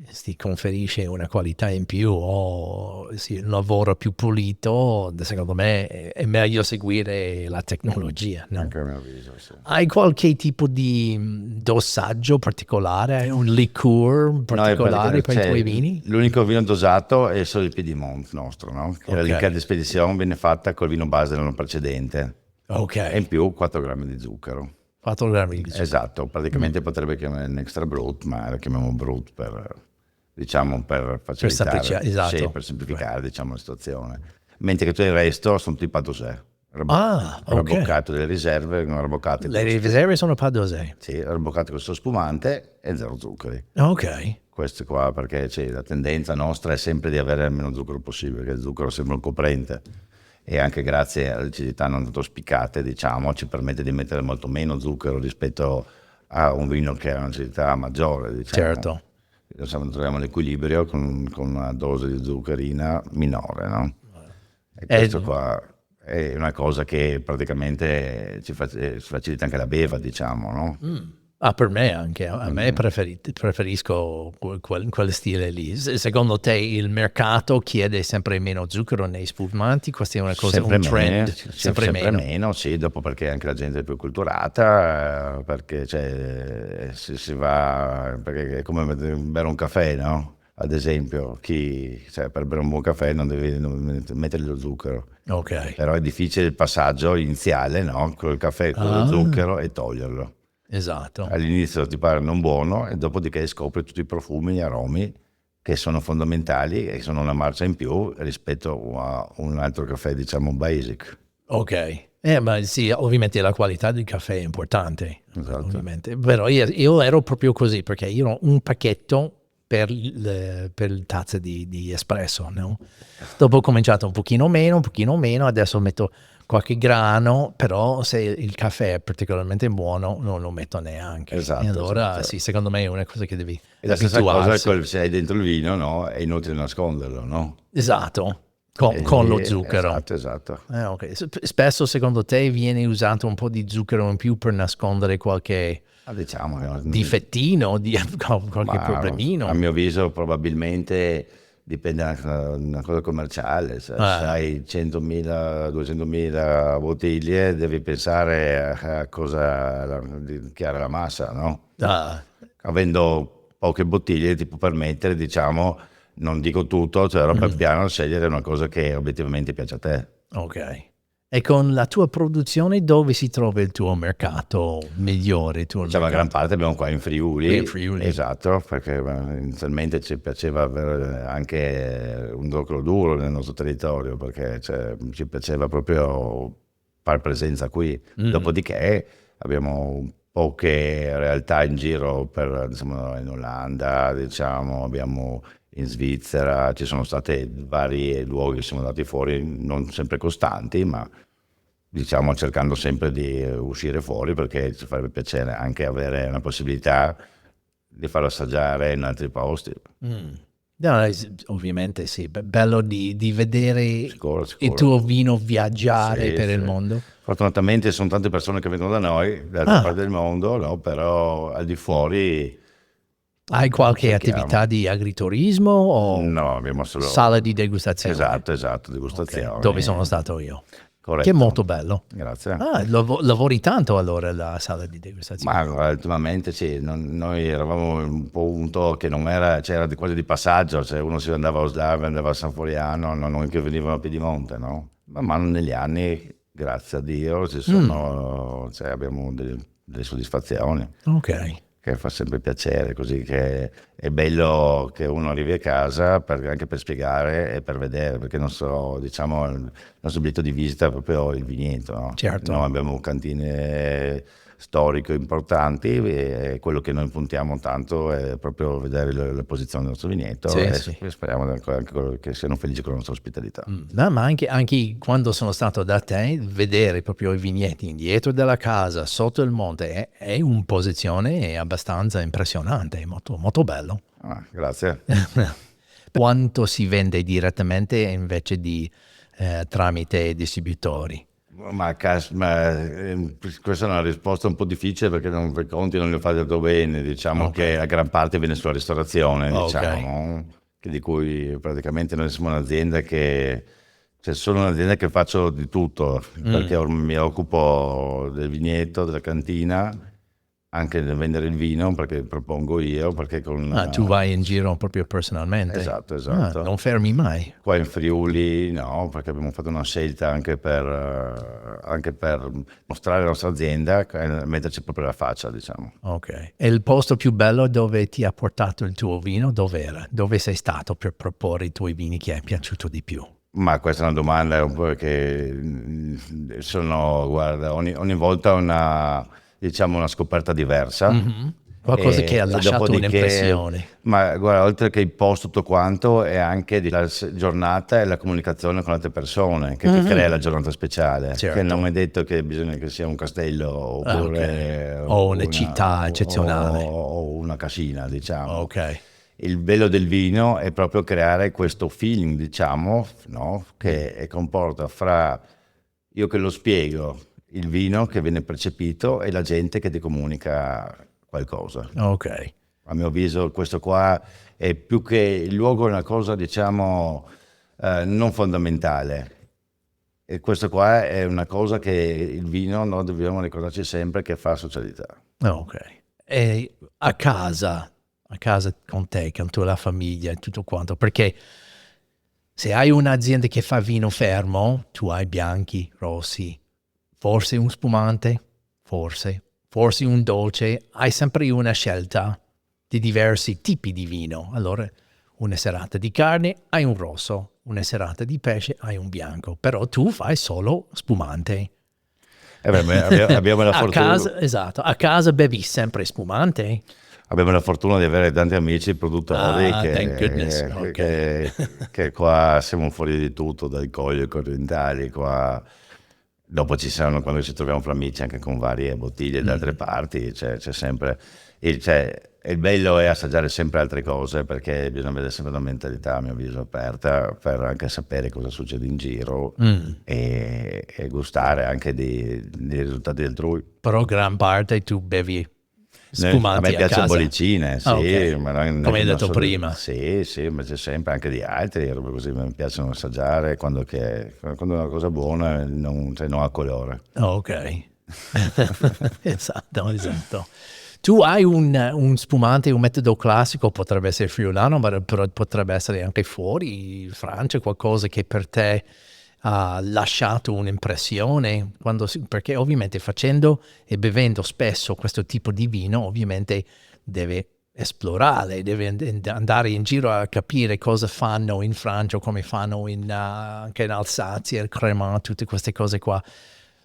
si conferisce una qualità in più o un lavoro più pulito, secondo me è meglio seguire la tecnologia, no? Anche a mio avviso, sì. Hai qualche tipo di dossaggio particolare? Hai un liqueur particolare per i tuoi vini? L'unico vino dosato è solo il Piedimont nostro, no? Che la liqueur di spedizione viene fatta col vino base dell'anno precedente. E in più 4 grammi di zucchero. 4 grammi di zucchero. Esatto, praticamente potrebbe chiamare un extra brut, ma lo chiamiamo brut per facilitare, esatto. Sì, per semplificare diciamo la situazione. Mentre che tutto il resto sono tutti Pas-Dosé. Rabboccato delle riserve, non rabboccate. Le riserve sono Pas-Dosé? Sì, rabboccate con questo spumante e 0 zuccheri. Ok. Questo qua perché la tendenza nostra è sempre di avere il meno zucchero possibile, perché il zucchero sembra un coprente. E anche grazie alle acidità non tanto spiccate, diciamo, ci permette di mettere molto meno zucchero rispetto a un vino che ha un'acidità maggiore, diciamo. Certo. Troviamo l'equilibrio con una dose di zuccherina minore, no? E questo qua è una cosa che praticamente ci facilita anche la beva, diciamo, no? Per me anche, a me preferisco quel stile lì. Secondo te il mercato chiede sempre meno zucchero nei spumanti? Questa è una cosa, Sempre un trend, meno, sempre meno. sì, dopo perché anche la gente è più culturata, perché cioè, si va, perché è come bere un caffè, no? Ad esempio, cioè, per bere un buon caffè non mettere lo zucchero, Ok. però è difficile il passaggio iniziale, no? Con il caffè, con lo Ah, zucchero e toglierlo. esatto. All'inizio ti pare non buono e dopodiché scopri tutti i profumi, gli aromi che sono fondamentali e sono una marcia in più rispetto a un altro caffè, diciamo, basic. Ok. Ma sì, ovviamente la qualità del caffè è importante, Esatto. ovviamente. Però io ero proprio così, perché io ho un pacchetto per le tazze di espresso, no? Dopo ho cominciato un pochino meno, adesso metto qualche grano, però se il caffè è particolarmente buono non lo metto neanche. E Esatto, allora esatto. sì, secondo me è una cosa che devi E la stessa cosa abituarsi. se hai dentro il vino, no? È inutile nasconderlo, no? Esatto, con lo zucchero. Esatto, esatto. Ok. Spesso secondo te viene usato un po' di zucchero in più per nascondere qualche Ma diciamo che difettino, qualche ma a problemino? mio avviso probabilmente dipende da una cosa commerciale, se Ah, hai 100.000, 200.000 bottiglie devi pensare a cosa di chiara la massa, no? ah, Avendo poche bottiglie ti può permettere, diciamo, non dico tutto, cioè per piano scegliere una cosa che obiettivamente piace a te. ok. E con la tua produzione dove si trova il tuo mercato migliore, il tuo Diciamo, la gran mercato? parte abbiamo qua in Qui in Friuli, Friuli. esatto, perché inizialmente ci piaceva avere anche un zucchero duro nel nostro territorio, perché cioè, ci piaceva proprio far presenza qui. Dopodiché abbiamo poche realtà in giro per, diciamo, in Olanda, diciamo, abbiamo in Svizzera, ci sono stati vari luoghi che siamo andati fuori, non sempre costanti, ma diciamo cercando sempre di uscire fuori perché ci farebbe piacere anche avere una possibilità di farlo assaggiare in altri posti. No, ovviamente sì, bello di vedere Sicuro, il sicuro. tuo vino viaggiare Sì, per il sì. mondo. Fortunatamente ci sono tante persone che vengono da noi, da altre Ah, parti del mondo, no? Però al di fuori hai qualche cerchiamo. attività di agriturismo o No, abbiamo sala solo... di degustazione? Esatto, esatto, Ok, dove sono degustazioni. stato io. Che è Corretto. molto bello. Grazie. Ah, lavori tanto allora alla sala di degustazione. Ma ultimamente sì, noi eravamo in un punto che non era, c'era quasi di passaggio, cioè uno si andava a Oslavia, andava a San Floriano, non che venivano a Piedimonte, no? Man mano negli anni, grazie a Dio, cioè, abbiamo delle soddisfazioni, Ok, che fa sempre piacere, così che è bello che uno arrivi a casa anche per spiegare e per vedere, perché diciamo, il nostro obiettivo di visita è proprio il vigneto, no? Noi certo. abbiamo cantine storiche importanti e quello che noi puntiamo tanto è proprio vedere la posizione del nostro vigneto Sì, e sì. speriamo anche che siano felici con la nostra ospitalità. No, ma anche quando sono stato da te, vedere proprio i vigneti indietro della casa, sotto il monte, è una posizione abbastanza impressionante, molto, molto bello. Ah, grazie. Quanto si vende direttamente invece di tramite distributori? Questa è una risposta un po' difficile perché per conti non li ho fatti tanto bene, diciamo Ok, che la gran parte viene sulla ristorazione, ok. diciamo, di cui praticamente noi siamo un'azienda cioè sono un'azienda che faccio di tutto, perché mi occupo del vigneto, della cantina, anche del vendere il vino, perché propongo io, perché Ah, tu vai in giro proprio personalmente? esatto, Ah, esatto. non fermi mai. Qua in Friuli no, perché abbiamo fatto una scelta anche per mostrare la nostra azienda e metterci proprio la faccia, diciamo. Ok. E il posto più bello dove ti ha portato il tuo vino, dov'era? Dove sei stato per proporre i tuoi vini che è piaciuto di più? Ma questa è una domanda un po' guarda, ogni volta diciamo, una scoperta diversa. Qualcosa che ha E lasciato dopodiché, un'impressione. ma guarda, oltre che il post tutto quanto, è anche la giornata e la comunicazione con altre persone che ti crea la giornata speciale. Che non Certo. è detto che bisogna che sia un castello Ah, ok. oppure O una città eccezionale. o una cascina, diciamo. Ok. Il bello del vino è proprio creare questo feeling, diciamo, no? Che comporta fra io che lo spiego, il vino che viene percepito e la gente che ti comunica qualcosa. Ok. A mio avviso questo qua è più che il luogo, è una cosa diciamo non fondamentale. E questo qua è una cosa che il vino noi dobbiamo ricordarci sempre che fa socialità. Ok. E a casa con te, con tua la famiglia e tutto quanto, perché se hai un'azienda che fa vino fermo, tu hai bianchi, rossi, forse un spumante, forse un dolce, hai sempre una scelta di diversi tipi di vino. Allora, una serata di carne hai un rosso, una serata di pesce hai un bianco, però tu fai solo spumante. Abbiamo la A fortuna. casa, esatto, a casa bevi sempre spumante. Abbiamo la fortuna di avere tanti amici produttori Ah, thank goodness. Ok. che qua siamo fuori di tutto, dai colli continentali, qua. Dopo ci sono, quando ci troviamo fra amici, anche con varie bottiglie da altre parti, c'è sempre. Il bello è assaggiare sempre altre cose, perché bisogna avere sempre una mentalità, a mio avviso, aperta per anche sapere cosa succede in giro e gustare anche dei risultati altrui. Però gran parte tu bevi A me spumanti a piace casa. bollicine, sì, Ah, ok. ma non è Come che hai non detto so, prima. sì, ma c'è sempre anche di altri, robe così mi piacciono assaggiare quando è una cosa buona non ha colore. Ok. Esatto. Tu hai un spumante, un metodo classico, potrebbe essere friulano, ma potrebbe essere anche fuori Francia, qualcosa che per te ha lasciato un'impressione, perché ovviamente facendo e bevendo spesso questo tipo di vino, ovviamente deve esplorare, deve andare in giro a capire cosa fanno in Francia, come fanno anche in Alsazia, il Cremant, tutte queste cose qua.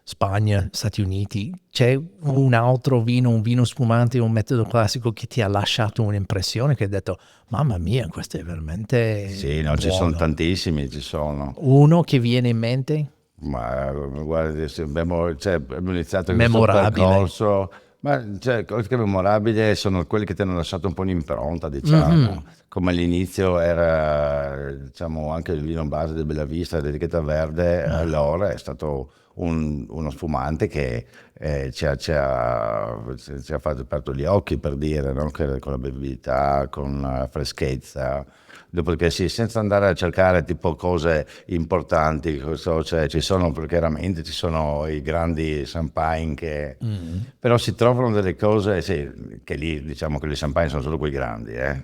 Spagna, Stati Uniti, c'è un altro vino, un vino spumante, un metodo classico che ti ha lasciato un'impressione che hai detto, mamma mia, questo è veramente Sì, no, ci sono buono. tantissimi, ci sono. Uno che viene in mente? Ma guarda, abbiamo iniziato questo Memorabile. percorso, ma cose che memorabili sono quelli che ti hanno lasciato un po' un'impronta, Mhm. diciamo. Come all'inizio era, diciamo, anche il vino base del Bella Vista, l'etichetta verde, allora è stato uno spumante che ci ha fatto aperto gli occhi, per dire, no? Con la bevibilità, con la freschezza. Dopodiché sì, senza andare a cercare tipo cose importanti, cioè, chiaramente ci sono i grandi champagne però si trovano delle cose, sì, che lì diciamo che le champagne sono solo quei grandi, eh.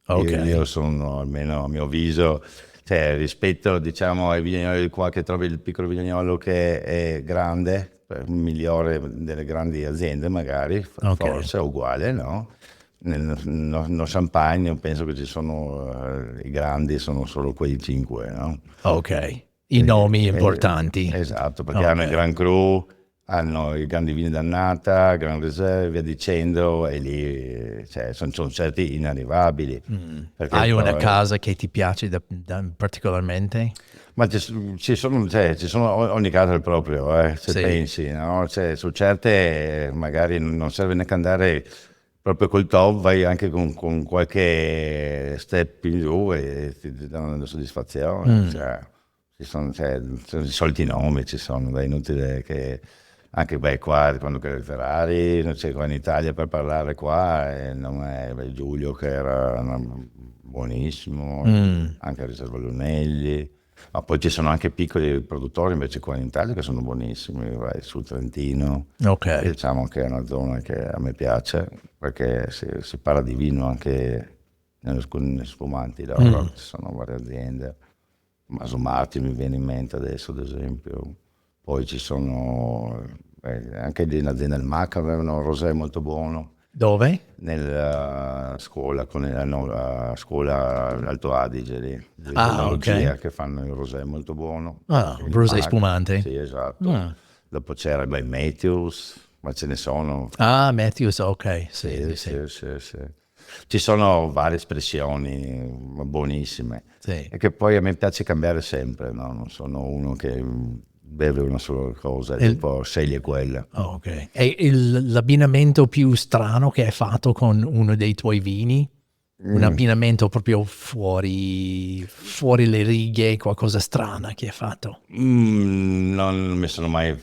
Ok. Io sono, almeno a mio avviso, cioè, rispetto diciamo ai vignaioli qua, che trovi il piccolo vignaiolo che è grande, migliore delle grandi aziende magari, Ok. forse è uguale, no? No champagne penso che ci sono, i grandi sono solo quei 5, no? Ok. I nomi importanti. Esatto, perché hanno il Ok. Grand Cru, hanno i grandi vini d'annata, Grand Reserve, via dicendo, e lì cioè, sono certi inarrivabili. Perché Hai una poi, casa che ti piace particolarmente? ma ci sono ogni caso è il proprio, se Sì. pensi, no? Cioè, su certe magari non serve neanche andare proprio col top, vai anche con qualche step in giù e ti danno delle soddisfazioni. Cioè, sono i soliti nomi, ci sono, è inutile che anche qua quando che Ferrari, non c'è qua in Italia per parlare qua, non è Giulio che era buonissimo, anche a Riserva Lunelli. Ma poi ci sono anche piccoli produttori invece qua in Italia che sono buonissimi, vai sul Trentino, Ok. e diciamo che è una zona che a me piace perché si parla di vino anche negli sfumanti loro, ci sono varie aziende, Maso Martin mi viene in mente adesso ad esempio, poi ci sono anche lì in azienda del Mac avevano un rosé molto buono Dove? nella scuola, la scuola Alto Adige lì, di Ah, ok. enologia, che fanno il rosé molto buono. Ah, Il Brusei Mac, spumante. sì, esatto. Ah. Dopo c'era Matthews, ma ce ne sono. Ah, Matthews, ok. Sì, Sì, sì, sì. sì, sì, sì. Ci sono varie espressioni buonissime Sì. e che poi a me piace cambiare sempre, no? Non sono uno che beve una sola cosa e Il- dopo sceglie quella. oh, ok. E l'abbinamento più strano che hai fatto con uno dei tuoi vini? Un abbinamento proprio fuori le righe, qualcosa strana che hai fatto? Non mi sono mai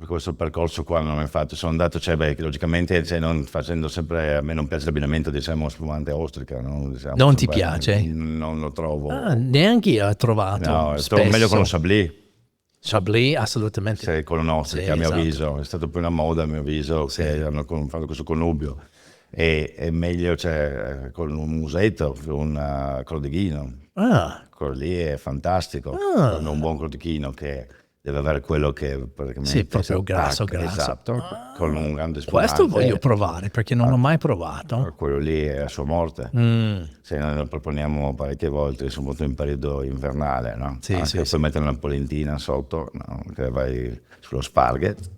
questo percorso qua non l'ho mai fatto. Sono andato, logicamente, non facendo sempre, a me non piace l'abbinamento, diciamo, spumante ostrica, no? Diciamo, Non ti piace? Non lo trovo. Neanche io ho trovato. No, spesso. trovo meglio con lo Chablis. Chablis, assolutamente. Sì, con l'ostrica, a mio esatto. avviso. È stato più una moda, a mio avviso, che hanno fatto questo connubio. E è meglio, con un musetto, con un crodichino. Quello lì è fantastico. Con un buon crodichino che deve avere quello che praticamente... Sì, proprio grasso. Esatto, con un grande spumante. Questo voglio provare, perché non l'ho mai provato. Quello lì è a sua morte. Se noi lo proponiamo parecchie volte, soprattutto in periodo invernale, no? Sì, Anche sì, poi sì. mettere una polentina sotto, no? Che vai sullo sparget,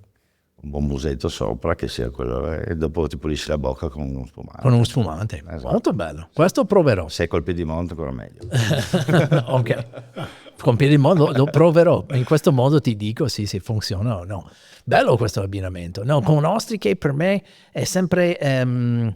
un buon musetto sopra, che sia quello, e dopo ti pulisci la bocca con uno spumante. Con uno spumante. Esatto. Molto bello. Questo proverò. Se col Piedimonte ancora meglio. Ok. Con Piedimonte lo proverò. In questo modo ti dico se funziona o no. Bello questo abbinamento. No, con ostriche per me è sempre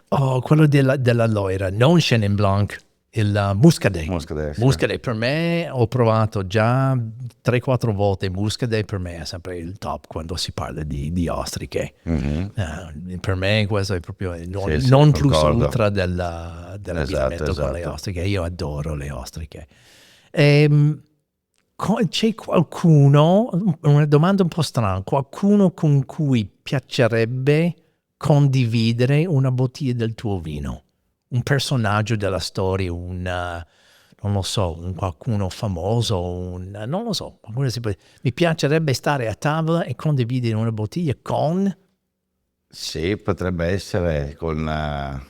quello della Loira, non Chenin Blanc, il Muscadet. Muscadet, sì. Muscadet per me ho provato già 3-4 volte. Muscadet per me è sempre il top quando si parla di ostriche. Per me questo è proprio non plus concordo. ultra dell'abbinamento Esatto. con le ostriche. Io adoro le ostriche. C'è qualcuno, una domanda un po' strana, qualcuno con cui piacerebbe condividere una bottiglia del tuo vino? Un personaggio della storia, non lo so, qualcuno famoso, non lo so. Mi piacerebbe stare a tavola e condividere una bottiglia con... Sì, potrebbe essere con,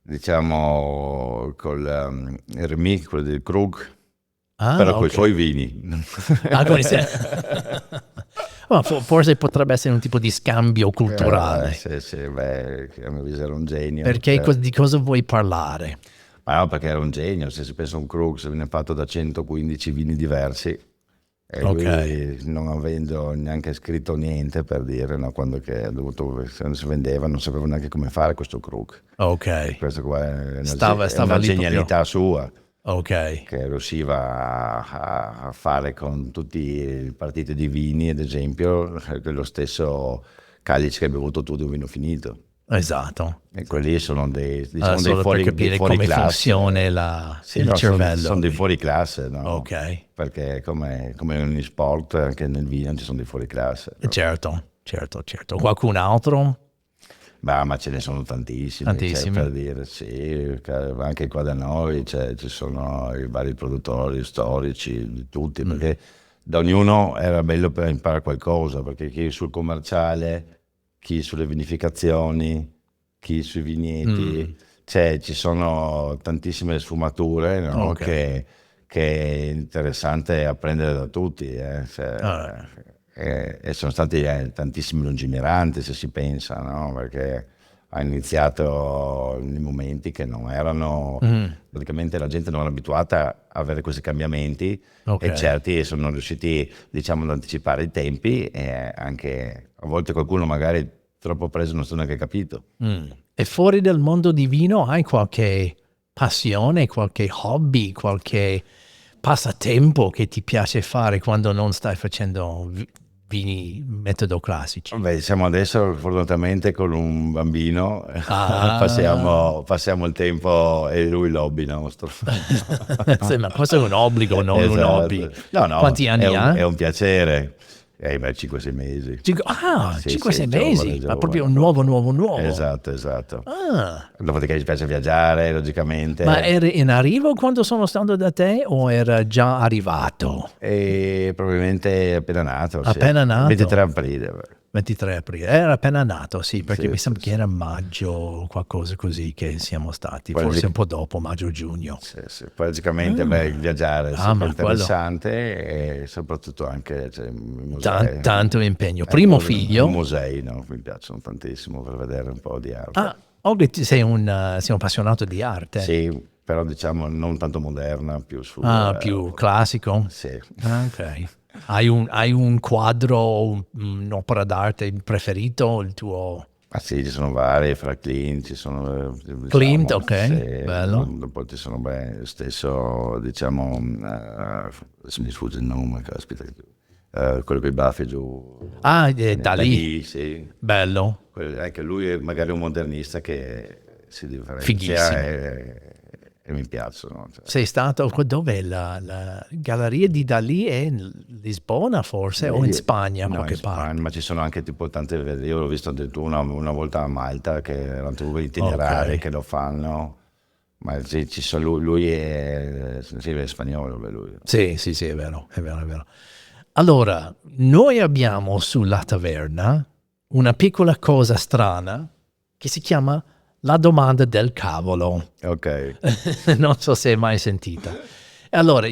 diciamo, col Remy, quello del Krug, però con i suoi vini. Forse potrebbe essere un tipo di scambio culturale. Sì, che a mio avviso era un genio. Perché di cosa vuoi parlare? Ma no, perché era un genio. Se si pensa a un Krug, se viene fatto da 115 vini diversi, e lui, non avendo neanche scritto niente, per dire, no, quando si vendeva, non sapeva neanche come fare questo Krug. Ok. Questo qua è stava una lì genialità proprio. sua. Ok. Che riusciva a fare con tutti i partiti di vini, ad esempio, lo stesso calice che hai bevuto tu di un vino finito. Esatto. E quelli sono dei solo fuori, per capire dei fuori come classe. funziona il cervello. Sono dei fuori classe, no? Ok. Perché come in ogni sport, anche nel vino ci sono dei fuori classe. No? Certo. Qualcun altro? Ma ce ne sono tantissimi. Per dire, sì, anche qua da noi ci sono i vari produttori storici, tutti, perché da ognuno era bello per imparare qualcosa, perché chi sul commerciale, chi sulle vinificazioni, chi sui vigneti, ci sono tantissime sfumature, no? Che è interessante apprendere da tutti. E sono stati tantissimi lungimiranti, se si pensa, no? Perché ha iniziato in momenti che non erano, praticamente la gente non era abituata a avere questi cambiamenti, e certi sono riusciti, diciamo, ad anticipare i tempi, e anche a volte qualcuno magari troppo preso non si è neanche capito. E fuori del mondo di vino hai qualche passione, qualche hobby, qualche passatempo che ti piace fare quando non stai facendo vini metodo classici? Beh, siamo adesso fortunatamente con un bambino, passiamo il tempo, e lui l'hobby nostro. Sì, ma questo è un obbligo, non un Esatto. hobby. No, Quanti anni ha? È un piacere. 5-6 mesi. 5-6 mesi, giovane. Ma proprio un nuovo. Esatto. Dopodiché ci piace viaggiare, logicamente. Ma era in arrivo quando sono stato da te o era già arrivato? E probabilmente appena nato. Appena nato? 23 aprile. 23 aprile, era appena nato, sì, perché mi sembra che era maggio, qualcosa così che siamo stati, forse un po' dopo, maggio-giugno. Sì. Poi logicamente viaggiare è sempre interessante, e soprattutto anche musei. Tanto impegno. Primo figlio? I musei, no? Mi piacciono tantissimo per vedere un po' di arte. Sei un appassionato di arte? Sì, però diciamo non tanto moderna, più più classico? Sì. Ok. Hai un quadro, un'opera d'arte preferito, il tuo? Sì, ci sono vari, fra Klimt, ci sono... Klimt, ok, bello. Dopo ci sono, stesso, diciamo, adesso mi sfugge il nome, caspita, quello con i baffi giù. Ah, da lì. Lì, sì. Bello. Anche lui è magari un modernista che si differenzia Fighissimo. e mi piacciono. Cioè. Sei stato, dov'è la galleria di Dalì? È in Lisbona forse o in Spagna, No, qualche in Spagna, parte? ma ci sono anche tipo tante, io l'ho visto addirittura una volta a Malta che erano tipo itinerari Ok. che lo fanno, ma ci sono, lui è, sì, è spagnolo, lui. Sì, sì, sì, è vero, è vero, è vero. Allora, noi abbiamo sulla taverna una piccola cosa strana che si chiama la domanda del cavolo. Ok, Non so se hai mai sentita. Allora,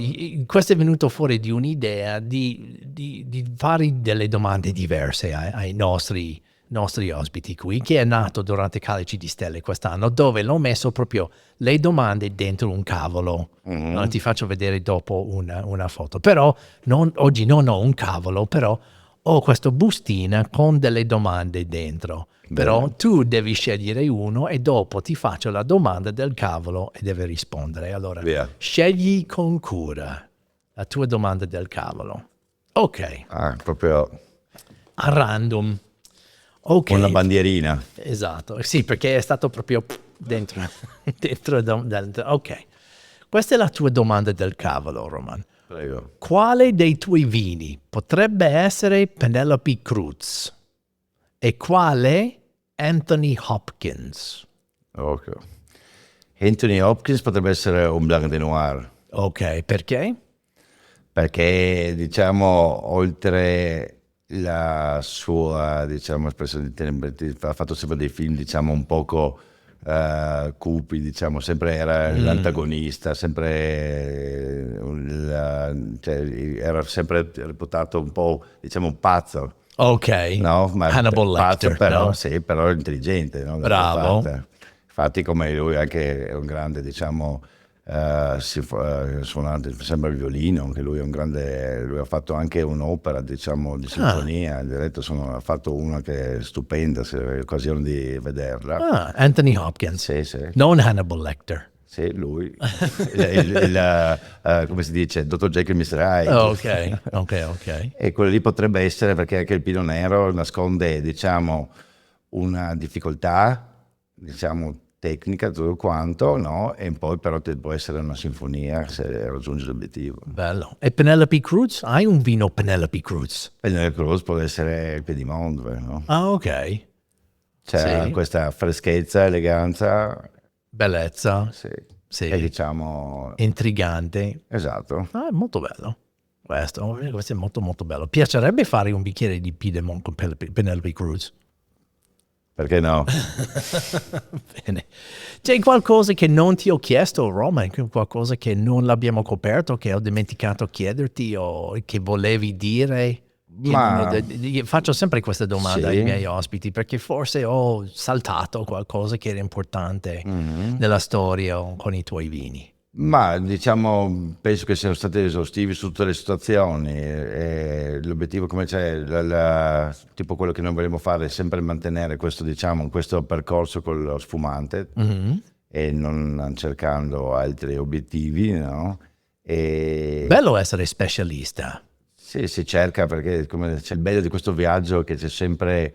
questo è venuto fuori di un'idea di fare delle domande diverse ai nostri ospiti qui, che è nato durante Calici di Stelle quest'anno, dove l'ho messo proprio le domande dentro un cavolo. No, ti faccio vedere dopo una foto. Però oggi non ho un cavolo, però ho questa bustina con delle domande dentro. Però bene, tu devi scegliere uno e dopo ti faccio la domanda del cavolo e devi rispondere. Allora, via. scegli con cura la tua domanda del cavolo. Ok, Ah, proprio a random. Ok, una bandierina, esatto. Sì, perché è stato proprio dentro. Ok, questa è la tua domanda del cavolo, Roman. prego. Quale dei tuoi vini potrebbe essere Penelope Cruz? E quale Anthony Hopkins? Ok. Anthony Hopkins potrebbe essere un Blanc de Noir. Ok, perché? Perché diciamo oltre la sua diciamo espressione di tenebra ha fatto sempre dei film diciamo un poco cupi, diciamo sempre era l'antagonista, sempre cioè, era sempre reputato un po' diciamo un pazzo, Ok, no? Ma Hannibal pazzo Lecter, però no? sì, però intelligente, no? D'altra Bravo. parte. Infatti come lui anche è un grande diciamo suonante sembra il violino, anche lui è un grande, lui ha fatto anche un'opera diciamo di sinfonia, ha fatto una che è stupenda se hai occasione di vederla. Anthony Hopkins, Sì, sì, non Hannibal Lecter. sì, lui, come si dice, Dottor Jekyll e Mr. Hyde. Ok, ok, ok. E quello lì potrebbe essere perché anche il Pino Nero nasconde, diciamo, una difficoltà, diciamo, tecnica, tutto quanto, no? E poi però può essere una sinfonia se raggiunge l'obiettivo. Bello. E Penelope Cruz? Hai un vino Penelope Cruz? E nel Cruz può essere il Piedimonte, no? Ah, ok. C'è Sì, questa freschezza, eleganza, bellezza. sì. E Sì, diciamo, intrigante. esatto. Ah, è molto bello. Questo è molto molto bello. Piacerebbe fare un bicchiere di Piedmont con Penelope Cruz. Perché no? Bene. C'è qualcosa che non ti ho chiesto, Roman? Qualcosa che non l'abbiamo coperto, che ho dimenticato chiederti o che volevi dire? Che non ho Ma faccio sempre questa domanda ai sì. miei ospiti perché forse ho saltato qualcosa che era importante Mhm. nella storia o con i tuoi vini. Ma diciamo, penso che siano stati esaustivi su tutte le situazioni. E l'obiettivo, come c'è, tipo quello che noi vogliamo fare, è sempre mantenere questo, diciamo, questo percorso con lo sfumante e non cercando altri obiettivi, no? E Bello essere specialista. sì, si cerca perché come c'è il bello di questo viaggio è che c'è sempre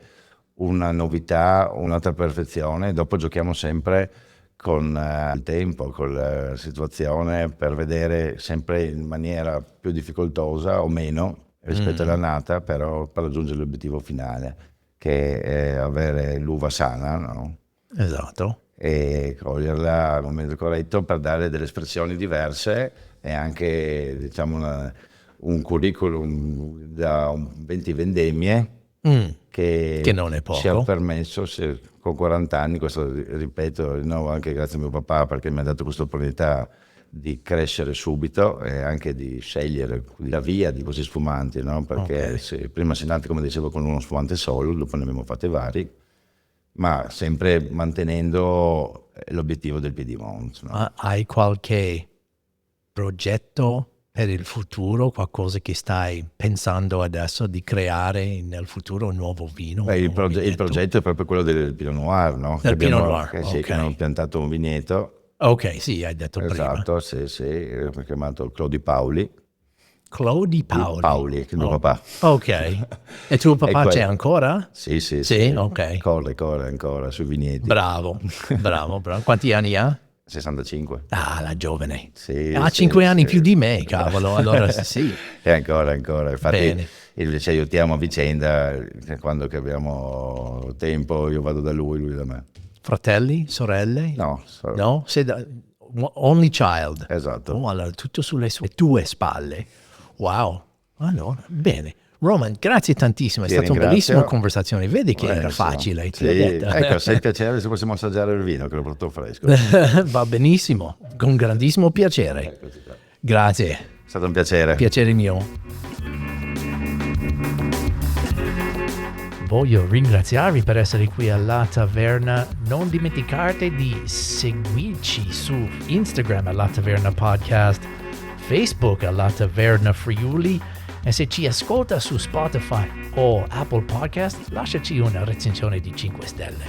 una novità, un'altra perfezione, dopo giochiamo sempre con il tempo, con la situazione per vedere sempre in maniera più difficoltosa o meno rispetto alla nata, però per raggiungere l'obiettivo finale, che è avere l'uva sana, no? Esatto. E coglierla al momento corretto per dare delle espressioni diverse e anche diciamo un curriculum da 20 vendemmie Che che non è ci ha poco. permesso con 40 anni, questo ripeto, no, anche grazie a mio papà perché mi ha dato questa opportunità di crescere subito e anche di scegliere la via di questi sfumanti, no? Perché Ok. prima si è nati, come dicevo, con uno sfumante solo, dopo ne abbiamo fatti vari, ma sempre mantenendo l'obiettivo del Piedimonte, no? Hai qualche progetto per il futuro, qualcosa che stai pensando adesso di creare nel futuro, un nuovo vino, un Beh, nuovo il vinetto? progetto è proprio quello del Pinot Noir, no? Del Pinot Noir, Sì, che abbiamo ok. piantato un vigneto. Ok, sì, hai detto prima. Esatto, sì, sì, l'ho chiamato Claudi Paoli. Clodi Paoli. Paoli, che è mio papà. Ok. E tuo papà quello. c'è ancora? Sì, Sì, ok. Corre ancora sui vigneti. Bravo. Quanti anni ha? 65. Ah, la giovane. Sì, Ha sì, 5 anni sì. più di me, cavolo. Allora sì. E ancora. Infatti Bene. ci aiutiamo a vicenda, quando che abbiamo tempo io vado da lui da me. Fratelli, sorelle? No, No? Only child. Esatto. Oh, allora tutto sulle tue spalle. Wow. Allora, bene. Roman, grazie tantissimo, è Ti stata una ringrazio. bellissima conversazione. Vedi che era Buonissimo. facile. Ti Sì. ho detto. Ecco, se piacere se possiamo assaggiare il vino, che lo porto fresco. Va benissimo, con grandissimo piacere. Eccoci qua. Grazie, È stato un piacere. piacere mio. Voglio ringraziarvi per essere qui alla Taverna. Non dimenticate di seguirci su Instagram alla Taverna Podcast, Facebook alla Taverna Friuli, e se ci ascolta su Spotify o Apple Podcast, lasciaci una recensione di 5 stelle.